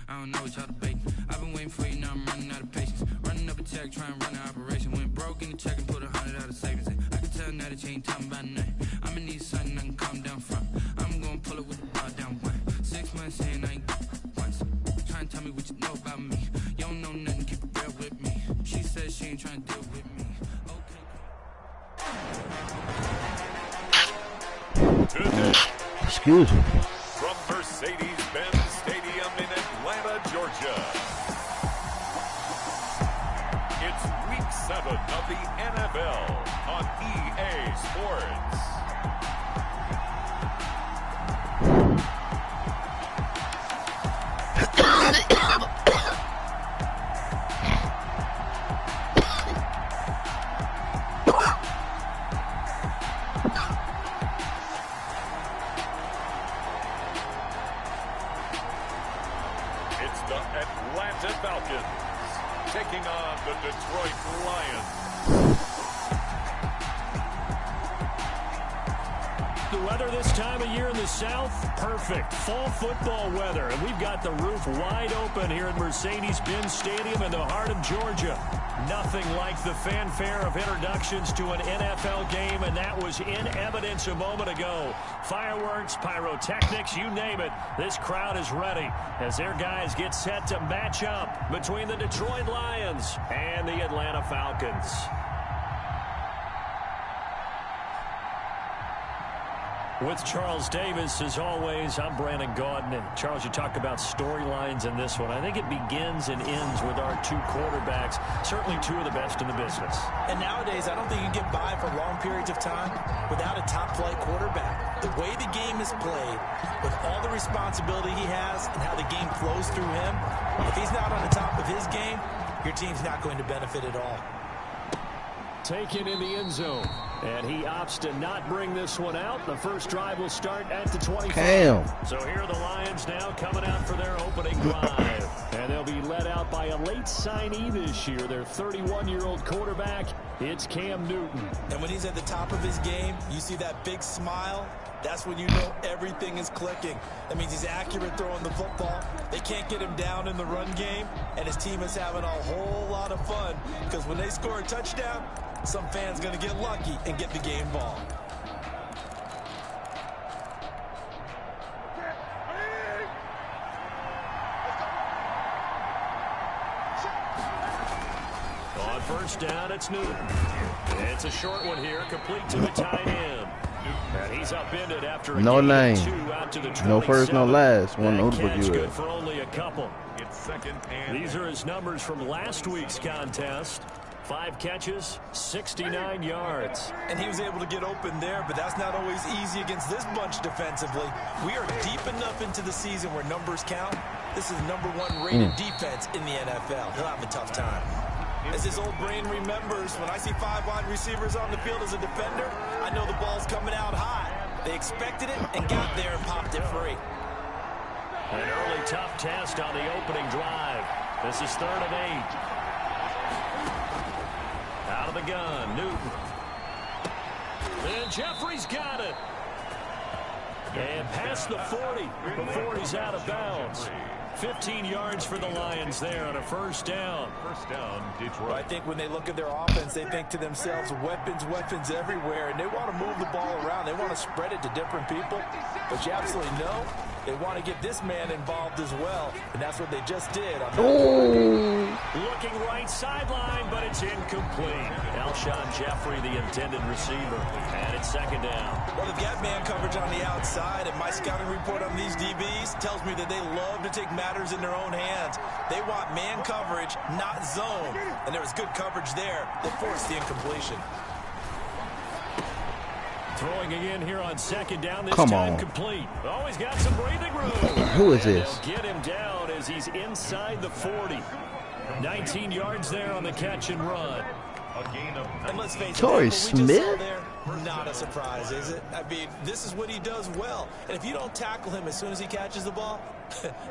I don't know what y'all debating. I've been waiting for you, now I'm running out of patience. Running up a check, trying to run an operation. Went broke in the check and put 100 out of savings in. I can tell now that you ain't talking about nothing. I'ma need something I can calm down from. I'm gonna pull it with the bar down one. 6 months in, I ain't once. Trying to tell me what you know about me. You don't know nothing, keep it real with me. She said she ain't trying to deal with me. Today, Excuse me. from Mercedes-Benz Stadium in Atlanta, Georgia, it's Week 7 of the NFL on EA Sports. It's the Atlanta Falcons taking on the Detroit Lions. The weather this time of year in the South, perfect. Fall football weather. And we've got the roof wide open here at Mercedes-Benz Stadium in the heart of Georgia. Nothing like the fanfare of introductions to an NFL game, and that was in evidence a moment ago. Fireworks, pyrotechnics, you name it. This crowd is ready as their guys get set to match up between the Detroit Lions and the Atlanta Falcons. With Charles Davis, as always, I'm Brandon Gaudin. And Charles, you talk about storylines in this one. I think it begins and ends with our two quarterbacks, certainly two of the best in the business. And nowadays, I don't think you can get by for long periods of time without a top-flight quarterback. The way the game is played, with all the responsibility he has and how the game flows through him, if he's not on the top of his game, your team's not going to benefit at all. Taken in the end zone. And he opts to not bring this one out. The first drive will start at the 25. Damn. So here are the Lions now coming out for their opening drive. And they'll be led out by a late signee this year, their 31-year-old quarterback. It's Cam Newton. And when he's at the top of his game, you see that big smile. That's when you know everything is clicking. That means he's accurate throwing the football. They can't get him down in the run game. And his team is having a whole lot of fun because when they score a touchdown, some fan's going to get lucky and get the game ball. On first down, it's Newton. It's a short one here, complete to the tight end. And he's upended after a No name. out to the No first, no last. One notebook catch you good had. for only a couple. It's second and These are his numbers from last week's contest. 5 catches, 69 yards. And he was able to get open there, but that's not always easy against this bunch defensively. We are deep enough into the season where numbers count. This is #1 rated defense in the NFL. He'll have a tough time. As his old brain remembers, when I see 5 wide receivers on the field as a defender, I know the ball's coming out hot. They expected it and got there and popped it free. An early tough test on the opening drive. This is 3rd and 8. Out of the gun, Newton. And Jeffrey's got it. And past the 40 before he's out of bounds. 15 yards for the Lions there on a 1st down. 1st down, Detroit. I think when they look at their offense, they think to themselves, weapons everywhere, and they want to move the ball around. They want to spread it to different people. But you absolutely know they want to get this man involved as well, and that's what they just did. Looking right sideline, but it's incomplete. Alshon Jeffrey, the intended receiver, and it's 2nd down. Well, they've got man coverage on the outside, and my scouting report on these DBs tells me that they love to take matters in their own hands. They want man coverage, not zone, and there was good coverage there that forced the incompletion. Throwing again here on 2nd down. This Come time on. complete. Oh, he's got some breathing room. Who is this? They'll get him down as he's inside the 40. 19 yards there on the catch and run. A gain of And let's face it, Torrey what we just saw Smith? there, not a surprise, is it? I mean, this is what he does well. And if you don't tackle him as soon as he catches the ball,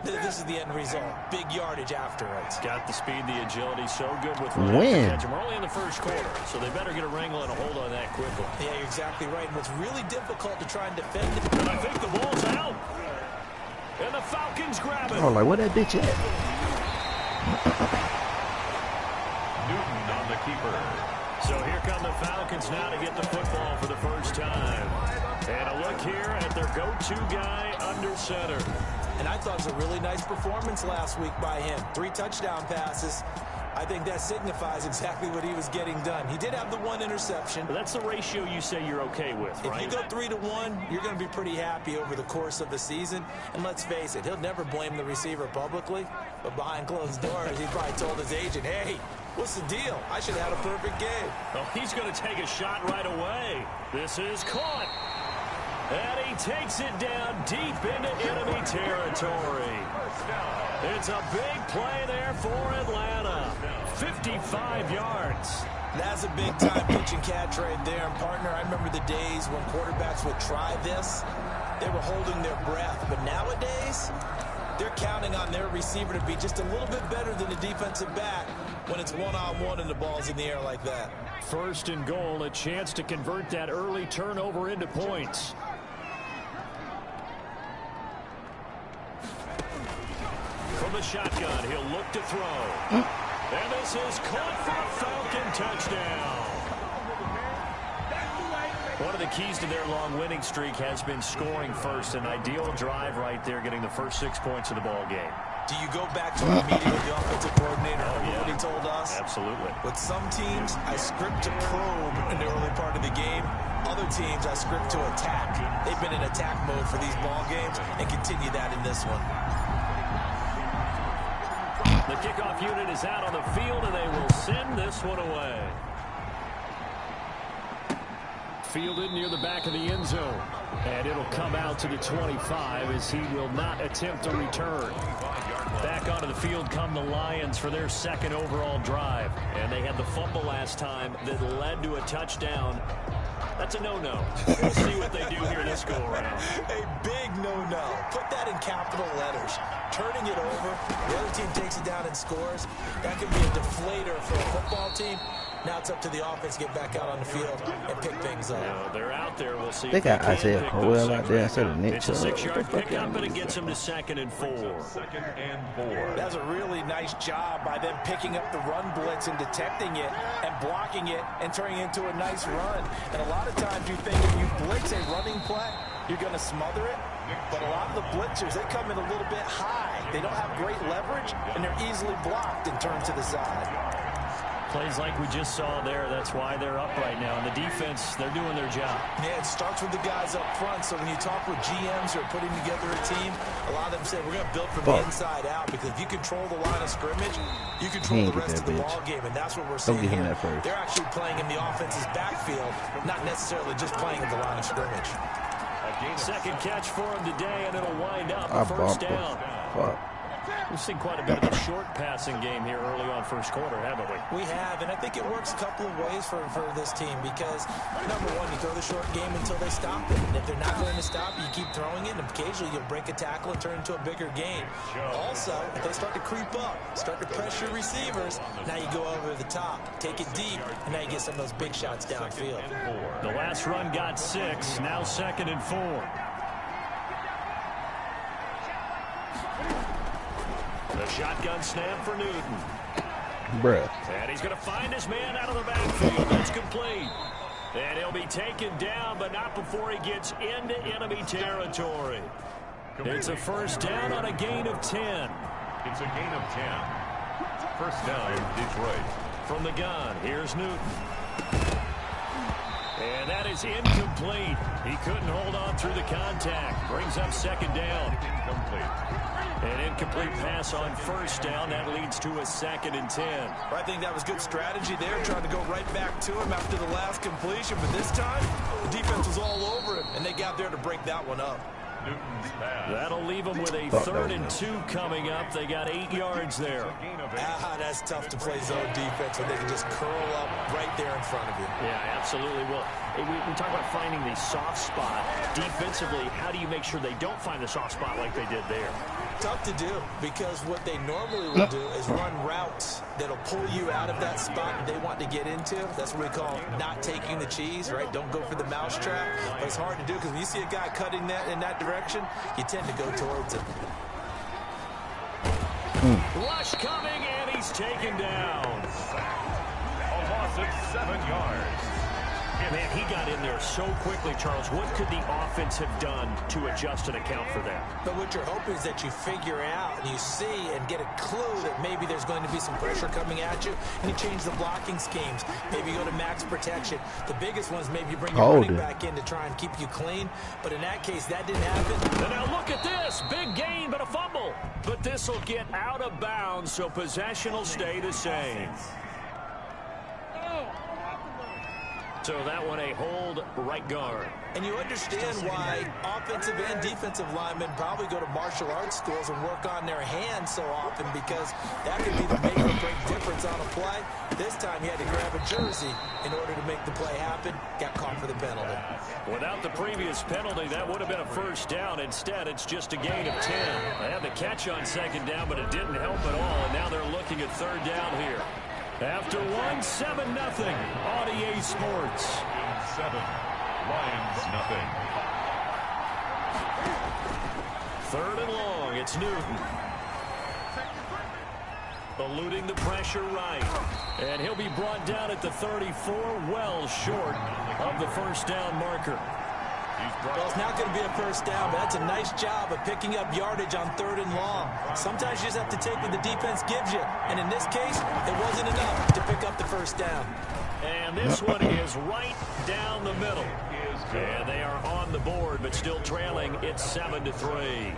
this is the end result. Big yardage afterwards. Got the speed, the agility, so good with When? catch. We're only in the 1st quarter, so they better get a wrangle and a hold on that quickly. Yeah, you're exactly right. And what's really difficult to try and defend it. And I think the ball's out. And the Falcons grab it. Oh, like, where that bitch at? Newton on the keeper. So here come the Falcons now to get the football for the 1st time. And a look here at their go-to guy under center. And I thought it was a really nice performance last week by him. 3 touchdown passes. I think that signifies exactly what he was getting done. He did have the 1 interception. But that's the ratio you say you're okay with, right? If you go 3-1, you're going to be pretty happy over the course of the season. And let's face it, he'll never blame the receiver publicly. But behind closed doors, he probably told his agent, hey, what's the deal? I should have had a perfect game. Oh, he's going to take a shot right away. This is caught. And he takes it down deep into enemy territory. It's a big play there for Atlanta. 55 yards. That's a big-time pitch and catch right there. And, partner, I remember the days when quarterbacks would try this. They were holding their breath. But nowadays, they're counting on their receiver to be just a little bit better than the defensive back when it's one-on-one and the ball's in the air like that. 1st and goal, a chance to convert that early turnover into points. From the shotgun, he'll look to throw. And this is caught for a Falcon touchdown. One of the keys to their long winning streak has been scoring first. An ideal drive right there, getting the first 6 points of the ball game. Do you go back to our meeting with the offensive coordinator? What he told us? Absolutely. With some teams, I script to probe in the early part of the game. Other teams, I script to attack. They've been in attack mode for these ball games and continue that in this one. The kickoff unit is out on the field, and they will send this one away. Fielded near the back of the end zone. And it'll come out to the 25 as he will not attempt a return. Back onto the field come the Lions for their 2nd overall drive. And they had the fumble last time that led to a touchdown. That's a no-no. We'll see what they do here this go-around. A big no-no. Put that in capital letters. Turning it over, the other team takes it down and scores. That could be a deflator for a football team. Now it's up to the offense to get back out on the field and pick things up. Now, they're out there. We'll see. They got Isaiah Crowell out there instead of Nick It's a 6-yard Chubb. pickup, and it gets him to 2nd and 4. 2nd and 4. That's a really nice job by them picking up the run blitz and detecting it and blocking it and turning it into a nice run. And a lot of times you think if you blitz a running play, you're going to smother it. But a lot of the blitzers, they come in a little bit high. They don't have great leverage, and they're easily blocked and turned to the side. Plays like we just saw there. That's why they're up right now. And the defense, they're doing their job. Yeah, it starts with the guys up front. So when you talk with GMs who are putting together a team, a lot of them say, we're going to build from the inside out. Because if you control the line of scrimmage, you control the rest of the ball game. And that's what we're seeing here. They're actually playing in the offense's backfield, not necessarily just playing in the line of scrimmage. Second catch for him today, and it'll wind up a first down. We've seen quite a bit of a short passing game here early on first quarter, haven't we? We have, and I think it works a couple of ways for this team because, number one, you throw the short game until they stop it. And if they're not going to stop, you keep throwing it, and occasionally you'll break a tackle and turn it into a bigger gain. Also, if they start to creep up, start to pressure receivers, now you go over the top, take it deep, and now you get some of those big shots downfield. The last run got 6, now 2nd and 4. The shotgun snap for Newton. Bruh. And he's going to find his man out of the backfield. That's complete. And he'll be taken down, but not before he gets into enemy territory. It's a first down on a gain of 10. It's a gain of 10. First down, Detroit. From the gun, here's Newton. And that is incomplete. He couldn't hold on through the contact. Brings up second down. Incomplete. An incomplete pass on first down. That leads to a 2nd and 10. I think that was good strategy there, trying to go right back to him after the last completion. But this time, the defense was all over him, and they got there to break that one up. Newton's pass. That'll leave them with a 3rd and 2 coming up. They got 8 yards there. That's tough to play zone defense when they can just curl up right there in front of you. Yeah, absolutely. Well, we talk about finding the soft spot. Defensively, how do you make sure they don't find the soft spot like they did there? Tough to do because what they normally will do is run routes that'll pull you out of that spot that they want to get into. That's what we call not taking the cheese, right? Don't go for the mousetrap. But it's hard to do because when you see a guy cutting that in that direction, you tend to go towards it. Rush coming, and he's taken down. A loss of 7 yards. Man, he got in there so quickly, Charles. What could the offense have done to adjust and account for that? But what you're hoping is that you figure out and you see and get a clue that maybe there's going to be some pressure coming at you, and you change the blocking schemes. Maybe you go to max protection. The biggest one is maybe you bring your running back in to try and keep you clean. But in that case, that didn't happen. And now look at this. Big gain, but a fumble. But this will get out of bounds, so possession will stay the same. So that one a hold right guard. And you understand why offensive and defensive linemen probably go to martial arts schools and work on their hands so often because that could be the make or break difference on a play. This time he had to grab a jersey in order to make the play happen. Got caught for the penalty. Without the previous penalty, that would have been a first down. Instead, it's just a gain of 10. They had the catch on second down, but it didn't help at all. And now they're looking at third down here. After 1, 7-0 on EA Sports. 7, Lions nothing. 3rd and long, it's Newton. Eluding the pressure right. And he'll be brought down at the 34, well short of the first down marker. Well, it's not going to be a first down, but that's a nice job of picking up yardage on 3rd and long. Sometimes you just have to take what the defense gives you. And in this case, it wasn't enough to pick up the first down. And this one is right down the middle. And they are on the board, but still trailing. It's 7-3.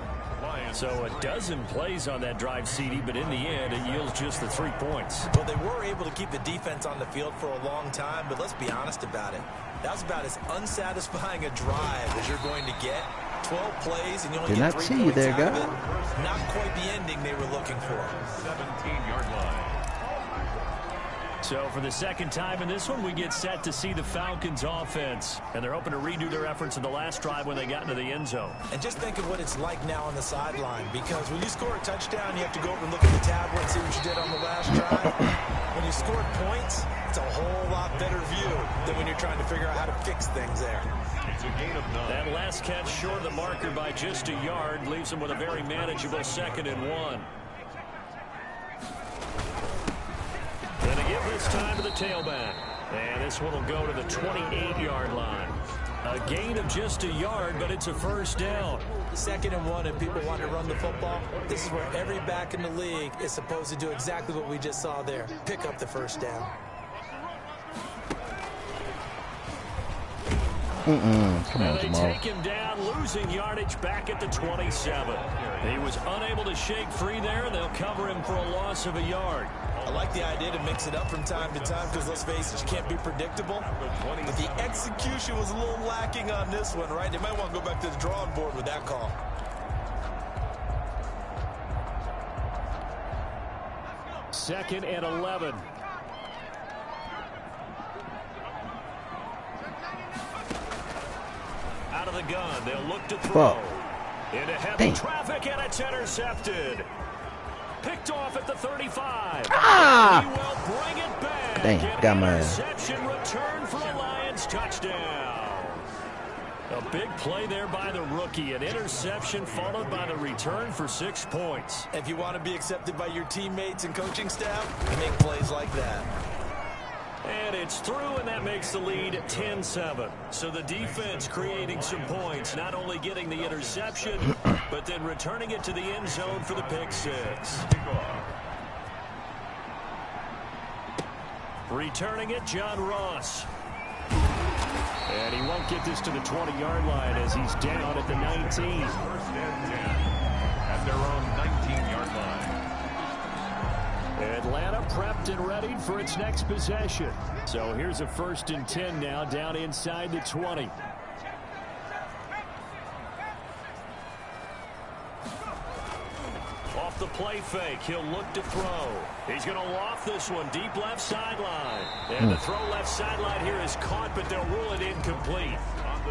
So a dozen plays on that drive, CD, but in the end, it yields just the 3 points. Well, they were able to keep the defense on the field for a long time, but let's be honest about it. That was about as unsatisfying a drive as you're going to get. 12 plays, and you only get 3 points out of it. Not quite the ending they were looking for. 17-yard line. So for the second time in this one, we get set to see the Falcons offense. And they're hoping to redo their efforts in the last drive when they got into the end zone. And just think of what it's like now on the sideline. Because when you score a touchdown, you have to go over and look at the tablet and see what you did on the last drive. When you scored points, it's a whole lot better view than when you're trying to figure out how to fix things there. It's a gain of 9. That last catch short of the marker by just a yard leaves them with a very manageable 2nd and 1. And to give this time to the tailback. And this one will go to the 28-yard line. A gain of just a yard, but it's a first down. 2nd and 1, and people want to run the football. This is where every back in the league is supposed to do exactly what we just saw there. Pick up the first down. Come on, They Jamal. take him down, losing yardage back at the 27. He was unable to shake free there. They'll cover him for a loss of a yard. I like the idea to mix it up from time to time because, let's face it, you can't be predictable. But the execution was a little lacking on this one, right? They might want to go back to the drawing board with that call. Second and 11. Out of the gun, they'll look to throw. Into heavy traffic, and it's intercepted. Picked off at the 35. He will bring it back. Dang, got my interception return for a Lions touchdown. A big play there by the rookie. An interception followed by the return for 6 points. If you want to be accepted by your teammates and coaching staff, you make plays like that. And it's through, and that makes the lead 10-7. So the defense creating some points, not only getting the interception, but then returning it to the end zone for the pick six. Returning it, John Ross. And he won't get this to the 20-yard line as he's down at the 19. First and 10 at their own 19-yard line. Atlanta prepped and ready for its next possession. So here's a 1st and 10 now, down inside the 20. Off the play fake, he'll look to throw. He's going to loft this one deep left sideline. And the throw left sideline here is caught, but they'll rule it incomplete.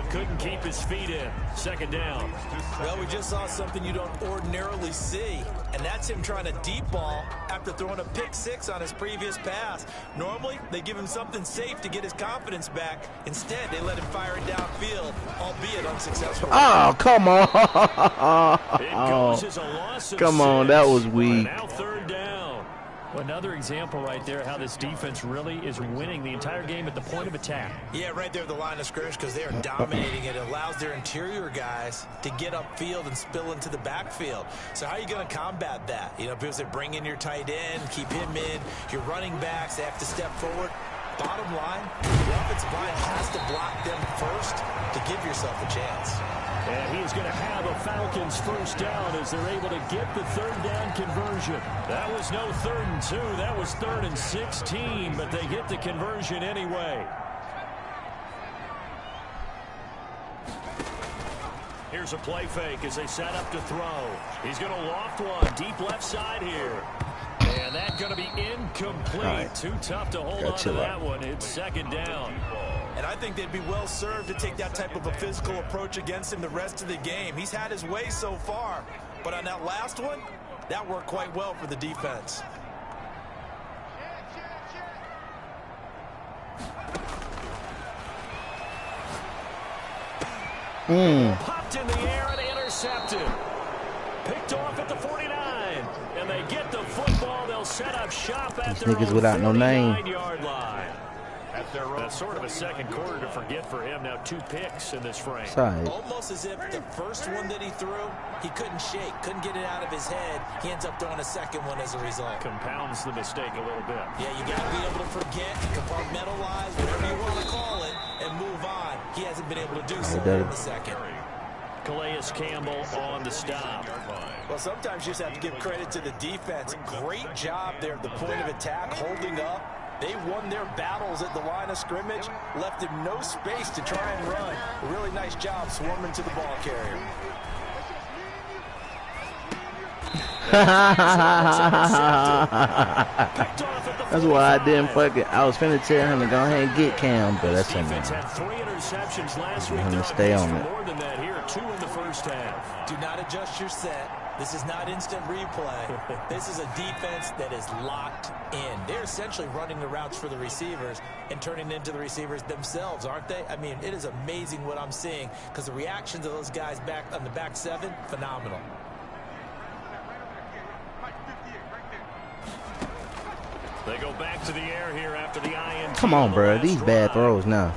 Couldn't keep his feet in. 2nd down. Well, we just saw something you don't ordinarily see, and that's him trying to deep ball after throwing a pick six on his previous pass. Normally, they give him something safe to get his confidence back. Instead, they let him fire it downfield, albeit unsuccessful. Oh, come on. It goes as a loss of Come on, 6. that was weak. Now 3rd down. Another example right there how this defense really is winning the entire game at the point of attack. Yeah, right there at the line of scrimmage because they are dominating it. It allows their interior guys to get upfield and spill into the backfield. So how are you going to combat that? You know, because they bring in your tight end, keep him in. Your running backs, they have to step forward. Bottom line, the offensive line has to block them first to give yourself a chance. And he's going to have a Falcons 1st down as they're able to get the 3rd down conversion. That was no 3rd and 2. That was 3rd and 16, but they get the conversion anyway. Here's a play fake as they set up to throw. He's going to loft one deep left side here. And that's going to be incomplete. Right. Too tough to hold on to that one. It's 2nd down. And I think they'd be well served to take that type of a physical approach against him the rest of the game. He's had his way so far. But on that last one, that worked quite well for the defense. Popped in the air and intercepted. Picked off at the 49. And they get the football. They'll set up shop at their own 49-yard line. That's sort of a second quarter to forget for him. Now 2 picks in this frame. Side. Almost as if the first one that he threw, he couldn't shake, couldn't get it out of his head. He ends up throwing a second one as a result. Compounds the mistake a little bit. Yeah, you got to be able to forget, compartmentalize, whatever you want to call it, and move on. He hasn't been able to do so in the second. Calais Campbell on the stop. Well, sometimes you just have to give credit to the defense. Great job there at the point of attack, holding up. They won their battles at the line of scrimmage, left him no space to try and run. A really nice job swarming to the ball carrier. That's why I didn't fuck it. I was finna tell him to go ahead and get Cam, but that's him. Defense had 3 interceptions last week. I'm gonna stay on it. More than that here, 2 in the first half. Do not adjust your set. This is not instant replay. This is a defense that is locked in. They're essentially running the routes for the receivers and turning into the receivers themselves, aren't they? I mean, it is amazing what I'm seeing because the reactions of those guys back on the back 7, phenomenal. They go back to the air here after the INT. Come on, bro. These bad throws now.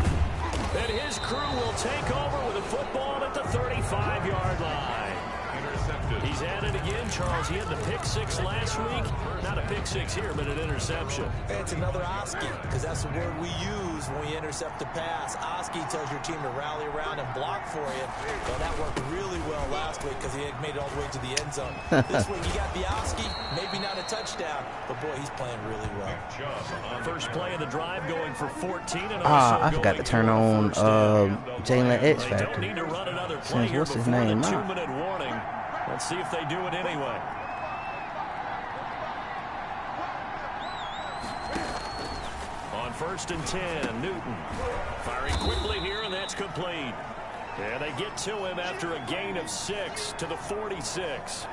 And his crew will take over with a football at the 35-yard line. intercepted. He's at it again, Charles. He had the pick six last week. Not a pick six here, but an interception. It's another Oski, because that's the word we use when we intercept the pass. Oski tells your team to rally around and block for you. Well, that worked really well last week because he had made it all the way to the end zone. This week, you got the Oski, maybe not a touchdown, but boy, he's playing really well. First play of the drive going for 14. And I forgot to turn on Jalen X They don't Factor. need to run another play here What's his before name? the 2-minute warning. Let's see if they do it anyway. On 1st and 10, Newton firing quickly here, and that's complete. And they get to him after a gain of 6 to the 46.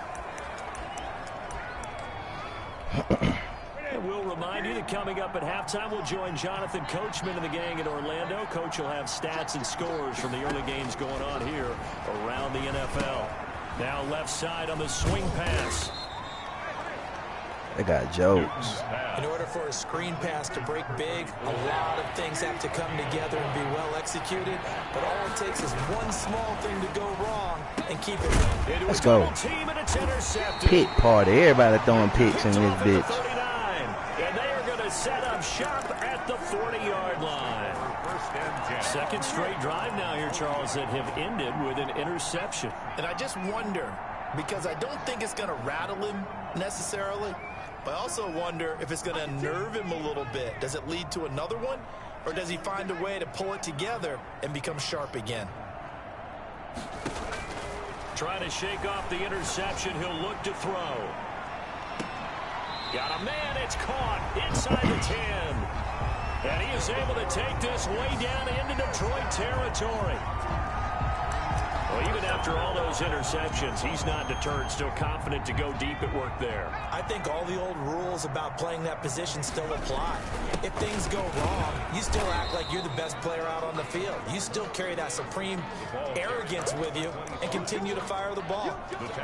And we'll remind you that coming up at halftime, we'll join Jonathan Coachman and the gang in Orlando. Coach will have stats and scores from the early games going on here around the NFL. Now left side on the swing pass. They got jokes. In order for a screen pass to break big, a lot of things have to come together and be well executed. But all it takes is one small thing to go wrong and keep it going. Let's go. Team, and it's intercepted. Pick party. Everybody throwing picks in this bitch. 39, and they are going to set up shop at the 40-yard line. Second straight drive now here, Charles, that have ended with an interception. And I just wonder, because I don't think it's going to rattle him necessarily, but I also wonder if it's going to nerve him a little bit. Does it lead to another one, or does he find a way to pull it together and become sharp again? Trying to shake off the interception. He'll look to throw. Got a man. It's caught inside the 10. And he is able to take this way down into Detroit territory. Well, even after all those interceptions, he's not deterred, still confident to go deep at work there. I think all the old rules about playing that position still apply. If things go wrong, you still act like you're the best player out on the field. You still carry that supreme arrogance with you and continue to fire the ball.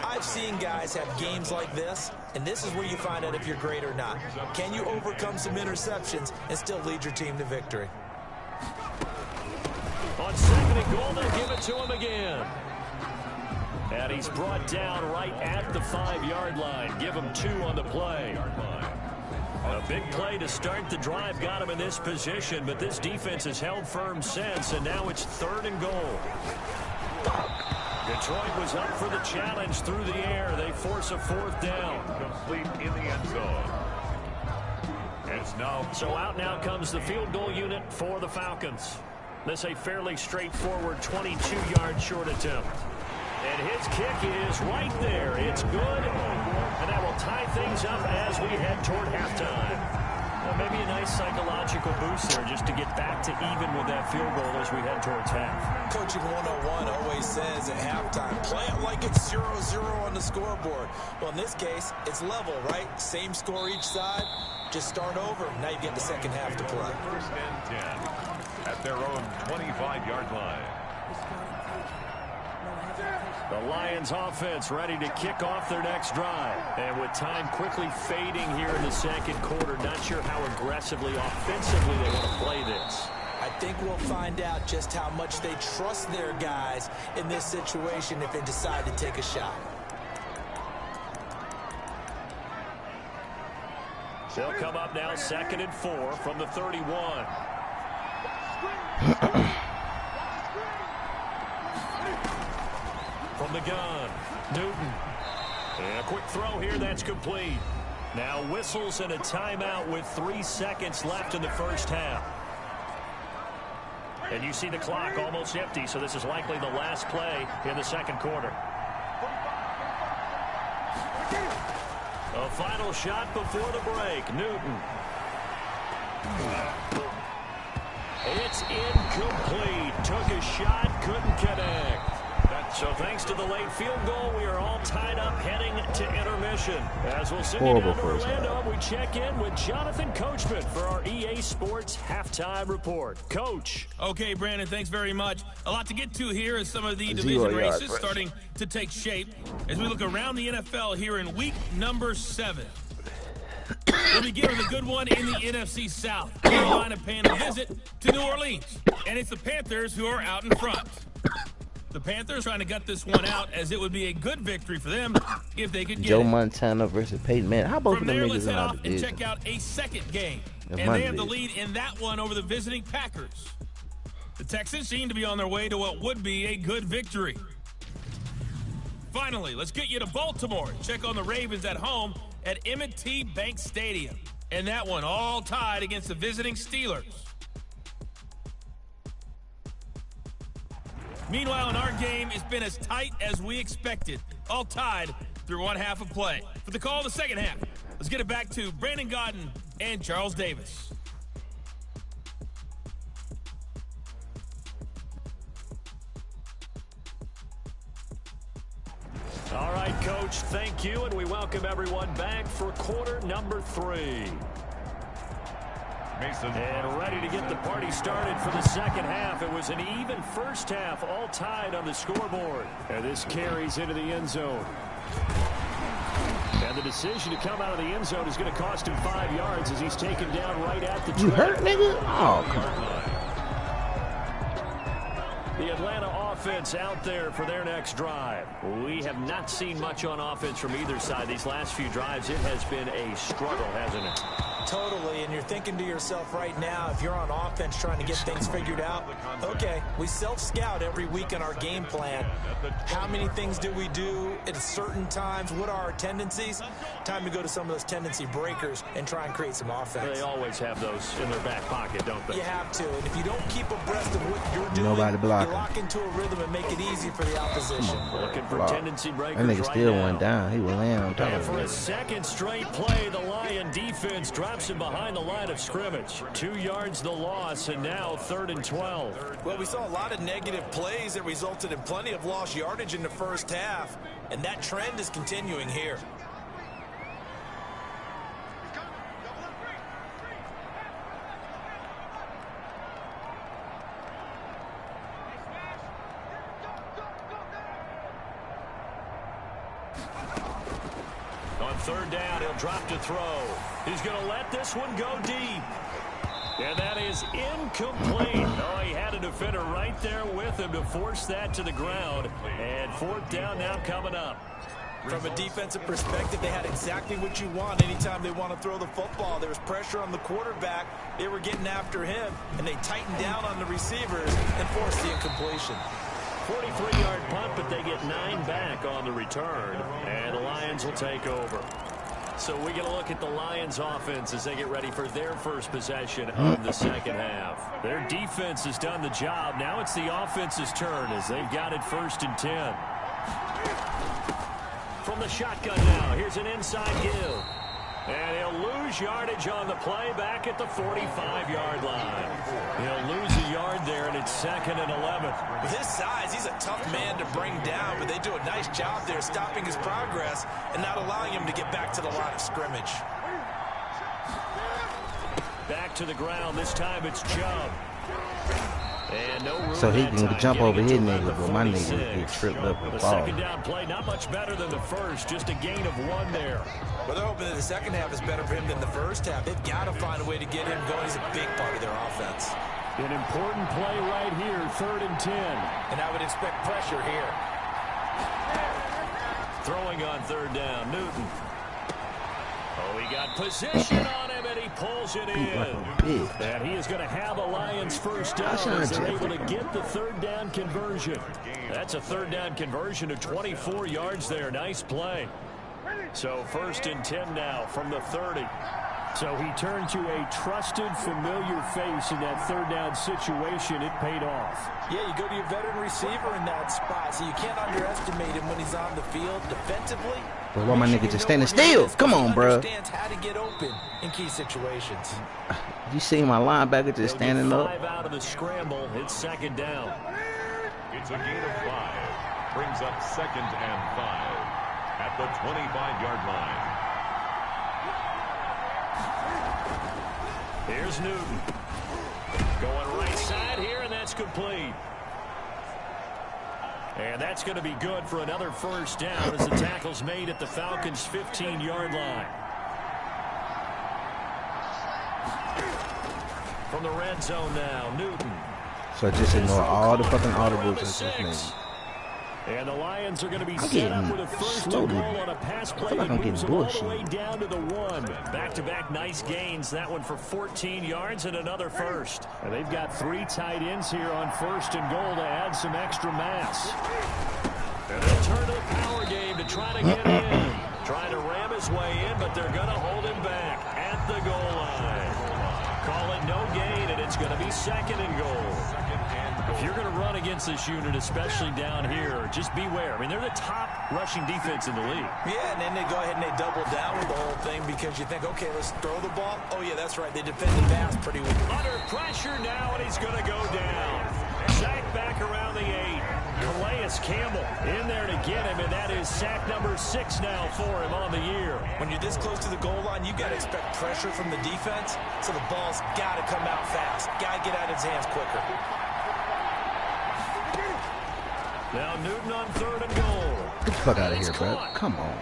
I've seen guys have games like this, and this is where you find out if you're great or not. Can you overcome some interceptions and still lead your team to victory? On 2nd and goal, they'll give it to him again. And he's brought down right at the 5-yard line. Give him 2 on the play. A big play to start the drive got him in this position, but this defense has held firm since, and now it's 3rd and goal. Detroit was up for the challenge through the air. They force a 4th down. Complete in the end zone. It's now. So out now comes the field goal unit for the Falcons. This a fairly straightforward 22-yard short attempt. And his kick is right there. It's good. And that will tie things up as we head toward halftime. Well, maybe a nice psychological boost there just to get back to even with that field goal as we head towards half. Coaching 101 always says at halftime, play it like it's 0-0 on the scoreboard. Well, in this case, it's level, right? Same score each side. Just start over. Now you get the second half to play. 1st and 10 at their own 25-yard line. The Lions offense ready to kick off their next drive. And with time quickly fading here in the second quarter, not sure how aggressively, offensively they want to play this. I think we'll find out just how much they trust their guys in this situation if they decide to take a shot. They'll come up now 2nd and 4 from the 31. From the gun, Newton. And a quick throw here, that's complete. Now whistles and a timeout with 3 seconds left in the first half. And you see the clock almost empty, so this is likely the last play in the second quarter. A final shot before the break, Newton. It's incomplete. Took a shot, couldn't connect. So thanks to the late field goal, we are all tied up heading to intermission. As we'll send you down to Orlando, we check in with Jonathan Coachman for our EA Sports Halftime Report. Coach. Okay, Brandon, thanks very much. A lot to get to here as some of the division races starting to take shape as we look around the NFL here in week number 7. We'll begin with a good one in the NFC South. Carolina paying a visit to New Orleans. And it's the Panthers who are out in front. The Panthers trying to gut this one out, as it would be a good victory for them if they could get Joe it. Montana versus Peyton Manning. How both From of them there, niggas let's in head our off and division? check out a second game. In And my they have the division. lead in that one over the visiting Packers. The Texans seem to be on their way to what would be a good victory. Finally, let's get you to Baltimore. Check on the Ravens at home at M&T Bank Stadium. And that one all tied against the visiting Steelers. Meanwhile, in our game, it's been as tight as we expected. All tied through one half of play. For the call of the second half, let's get it back to Brandon Godden and Charles Davis. All right, Coach, thank you, and we welcome everyone back for quarter number 3. And ready to get the party started for the second half. It was an even first half, all tied on the scoreboard. And this carries into the end zone. And the decision to come out of the end zone is going to cost him 5 yards as he's taken down right at the 20. You hurt, nigga? Oh, come on. The Atlanta offense out there for their next drive. We have not seen much on offense from either side. These last few drives, it has been a struggle, hasn't it? Totally, and you're thinking to yourself right now, if you're on offense trying to get things figured out, okay, we self-scout every week in our game plan. How many things do we do at certain times? What are our tendencies? Time to go to some of those tendency breakers and try and create some offense. They always have those in their back pocket, don't they? You have to, and if you don't keep abreast of what you're doing, Nobody blocking. you lock into a rhythm and make it easy for the opposition. Looking for tendency breakers That nigga right still now. went down. He was laying on top And of for a it. second straight play, the Lion defense drops him behind the line of scrimmage. 2 yards the loss, and now 3rd and 12. Well, we saw a lot of negative plays that resulted in plenty of lost yardage in the first half, and that trend is continuing here. On 3rd down, he'll drop to throw. He's going to let this one go deep. And that is incomplete. Oh, he had a defender right there with him to force that to the ground. And 4th down now coming up. From a defensive perspective, they had exactly what you want anytime they want to throw the football. There was pressure on the quarterback. They were getting after him, and they tightened down on the receivers and forced the incompletion. 43-yard punt, but they get 9 back on the return, and the Lions will take over. So we get a look at the Lions offense as they get ready for their first possession of the second half. Their defense has done the job. Now it's the offense's turn as they've got it 1st and 10. From the shotgun now, here's an inside give. And he'll lose yardage on the play back at the 45-yard line. He'll lose a yard there, and it's 2nd and 11. With his size, he's a tough man to bring down, but they do a nice job there stopping his progress and not allowing him to get back to the line of scrimmage. Back to the ground. This time it's Chubb. And no room So he that can time, jump over getting his it to nigga, the but my nigga 46. get tripped up The and fall. second down play, not much better than the first. Just a gain of 1 there. Well, they're hoping that the second half is better for him than the first half. They've got to find a way to get him going. He's a big part of their offense. An important play right here, 3rd and 10. And I would expect pressure here. Throwing on 3rd down, Newton. Oh, he got position on him, and he pulls it in. And he is going to have a Lions first down as they're able to get the 3rd down conversion. That's a 3rd down conversion of 24 yards there. Nice play. So 1st and 10 now from the 30. So he turned to a trusted, familiar face in that 3rd down situation. It paid off. Yeah, you go to your veteran receiver in that spot, so you can't underestimate him when he's on the field defensively. But why my nigga just standing still? Come on, bro. Understands how to get open in key situations. You see my linebacker just standing up? 5 out of the scramble. It's 2nd down. It's a gain of 5. Brings up 2nd and 5 at the 25-yard line. Here's Newton. Going right side here, and that's complete. And that's going to be good for another first down as the tackle's made at the Falcons' 15-yard line. From the red zone now, Newton. So just ignore all the fucking audibles and stuff, man. And the Lions are going to be set up with a first and goal on a pass play that moves them all the way down to the 1. Back-to-back nice gains. That one for 14 yards and another first. And they've got 3 tight ends here on first and goal to add some extra mass. And they'll turn to the power game to try to get in. Trying to ram his way in, but they're going to hold him back at the goal line. Call it no gain, and it's going to be second and goal. If you're going to run against this unit, especially down here, just beware. I mean, they're the top rushing defense in the league. Yeah, and then they go ahead and they double down with the whole thing because you think, okay, let's throw the ball. Oh, yeah, that's right. They defend the pass pretty well. Under pressure now, and he's going to go down. Sack back around the 8. Calais Campbell in there to get him, and that is sack number 6 now for him on the year. When you're this close to the goal line, you got to expect pressure from the defense, so the ball's got to come out fast. Got to get out of his hands quicker. Now Newton on third and goal. Get the fuck out of here, bro. Come on.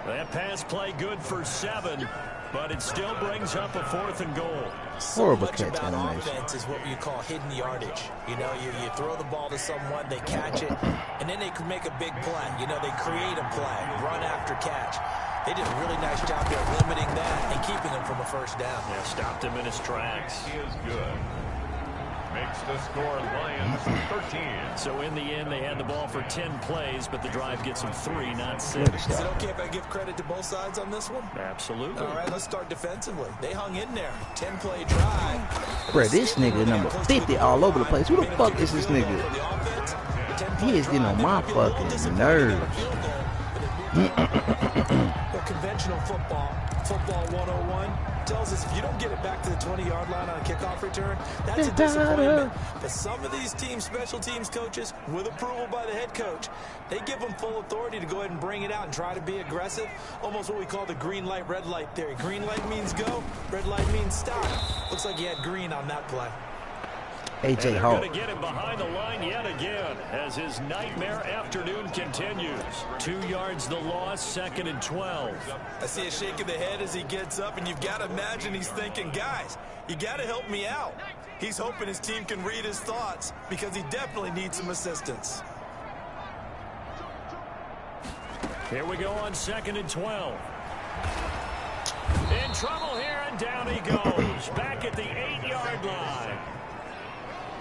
That pass play good for 7, but it still brings up a 4th and goal. Horrible catch animation. Offense is what you call hidden yardage. You know, you throw the ball to someone, they catch it, and then they can make a big play. You know, they create a play, run after catch. They did a really nice job there limiting that and keeping him from a first down. Yeah, stopped him in his tracks. He is good. Makes the score Lions 13. So in the end, they had the ball for 10 plays, but the drive gets them 3, not 6. Is it okay if I give credit to both sides on this one? Absolutely. All right, let's start defensively. They hung in there. 10-play drive. Bro, this nigga number 50 all over the place. Who the fuck is this nigga? He is getting on my fucking nerves. Conventional football 101 tells us if you don't get it back to the 20-yard line on a kickoff return, that's a disappointment. But some of these teams, special teams coaches, with approval by the head coach, they give them full authority to go ahead and bring it out and try to be aggressive. Almost what we call the green light, red light theory. Green light means go, red light means stop. Looks like he had green on that play. AJ Hall. Going to get him behind the line yet again as his nightmare afternoon continues. 2 yards the loss, 2nd and 12. I see a shake of the head as he gets up, and you've got to imagine he's thinking, guys, you got to help me out. He's hoping his team can read his thoughts because he definitely needs some assistance. Here we go on 2nd and 12. In trouble here, and down he goes. Back at the 8-yard line.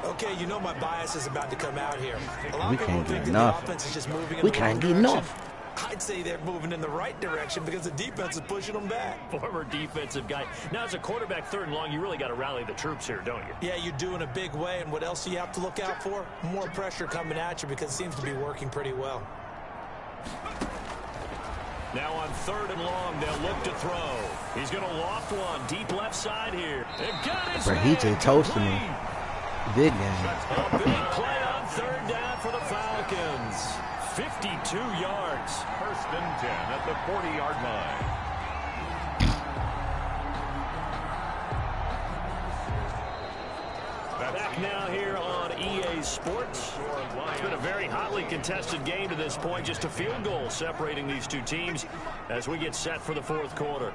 Okay, you know my bias is about to come out here. A lot We of people can't think get that enough. the offense is just moving in We the can't wrong get direction. enough. I'd say they're moving in the right direction because the defense is pushing them back. Former defensive guy. Now, as a quarterback 3rd and long, you really got to rally the troops here, don't you? Yeah, you're doing a big way, and what else do you have to look out for? More pressure coming at you because it seems to be working pretty well. Now on 3rd and long, they'll look to throw. He's going to loft one deep left side here. They've got his Bro, he just toasted me. Big game. A big play on 3rd down for the Falcons. 52 yards. 1st and 10 at the 40-yard line. Back now here on EA Sports. It's been a very hotly contested game to this point. Just a field goal separating these two teams as we get set for the 4th quarter.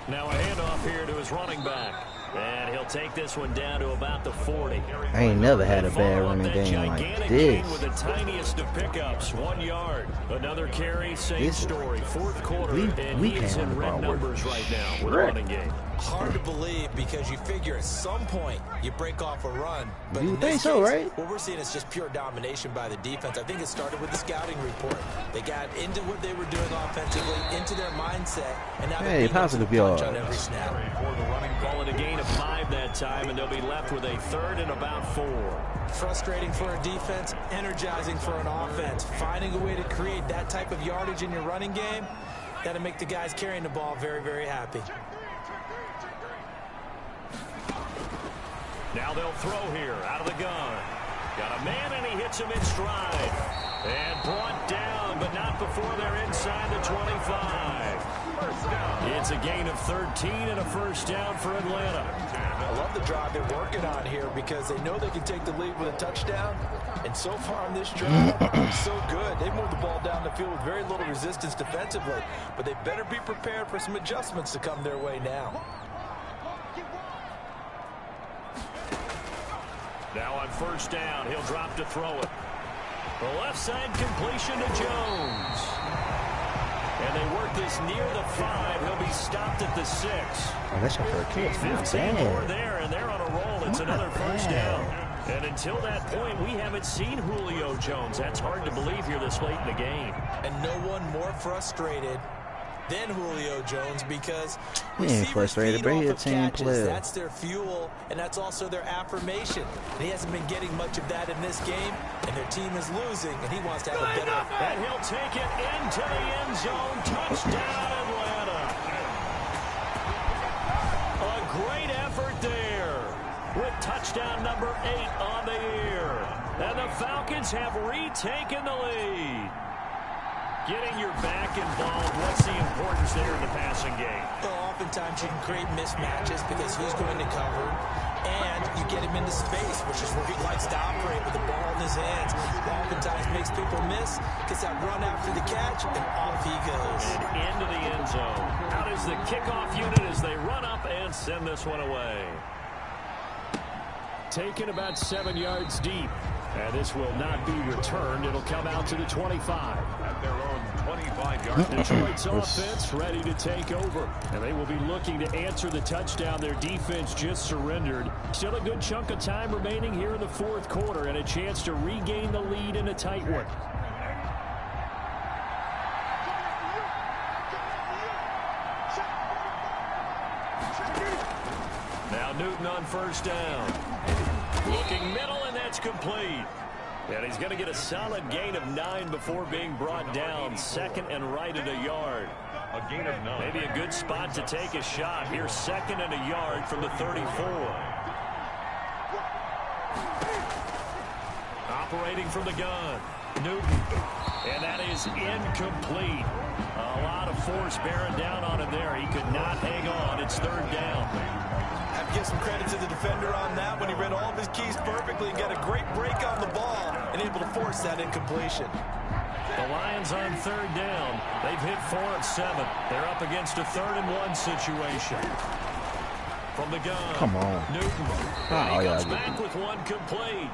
Now a handoff here to his running back. And he'll take this one down to about the 40. I ain't never had a bad running game like this. With the tiniest of pickups, 1 yard. Another carry, same story. 4th quarter, and he is in red numbers right now with a running game. Hard to believe because you figure at some point you break off a run. But You think so, right? What we're seeing is just pure domination by the defense. I think it started with the scouting report. They got into what they were doing offensively, into their mindset, and now they're positive yards on every snap. Call it a gain of 5 that time, and they'll be left with a 3rd and about 4. Frustrating for a defense, energizing for an offense. Finding a way to create that type of yardage in your running game, that'll make the guys carrying the ball very, very happy. Now they'll throw here out of the gun. Got a man, and he hits him in stride. And brought down, but not before they're inside the 25. It's a gain of 13 and a 1st down for Atlanta. I love the drive they're working on here because they know they can take the lead with a touchdown. And so far on this drive, so good. They moved the ball down the field with very little resistance defensively. But they better be prepared for some adjustments to come their way now. Now on first down, he'll drop to throw it. The left side completion to Jones. And they work this near the 5. He'll be stopped at the 6. Oh, that's your first kick. 15 more there, and they're on a roll. It's another first down. And until that point, we haven't seen Julio Jones. That's hard to believe here this late in the game. And no one more frustrated than Julio Jones because he ain't frustrated, but he's a team player. That's their fuel, and that's also their affirmation. And he hasn't been getting much of that in this game, and their team is losing, and he wants to have a better... And he'll take it into the end zone. Touchdown, Atlanta. A great effort there with touchdown number 8 on the year. And the Falcons have retaken the lead. Getting your back involved, what's the importance there in the passing game? Well, oftentimes you can create mismatches because who's going to cover, and you get him into space, which is where he likes to operate with the ball in his hands. Oftentimes makes people miss, gets that run after the catch, and off he goes. And into the end zone. Out is the kickoff unit as they run up and send this one away. Taken about 7 yards deep. And this will not be returned. It'll come out to the 25. At their own 25-yard. Detroit's offense ready to take over. And they will be looking to answer the touchdown their defense just surrendered. Still a good chunk of time remaining here in the fourth quarter and a chance to regain the lead in a tight one. Now Newton on first down. Looking middle, and that's complete. And he's going to get a solid gain of 9 before being brought down. Second and right at a yard. A gain of 9. Maybe a good spot to take a shot. Here's second and a yard from the 34. Operating from the gun. Newton. And that is incomplete. A lot of force bearing down on him there. He could not hang on. It's third down. Give some credit to the defender on that when he read all of his keys perfectly and got a great break on the ball and able to force that incompletion. The Lions on third down. They've hit 4 of 7. They're up against a 3rd and 1 situation. From the gun. Come on. Newton. He comes back with one complete.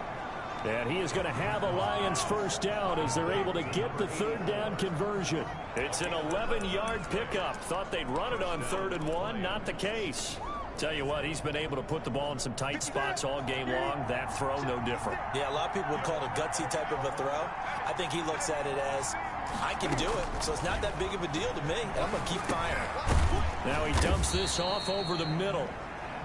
And he is going to have a Lions first down as they're able to get the third down conversion. It's an 11-yard pickup. Thought they'd run it on 3rd and 1. Not the case. Tell you what, he's been able to put the ball in some tight spots all game long. That throw, no different. Yeah, a lot of people would call it a gutsy type of a throw. I think he looks at it as, I can do it, so it's not that big of a deal to me, and I'm going to keep firing. Now he dumps this off over the middle.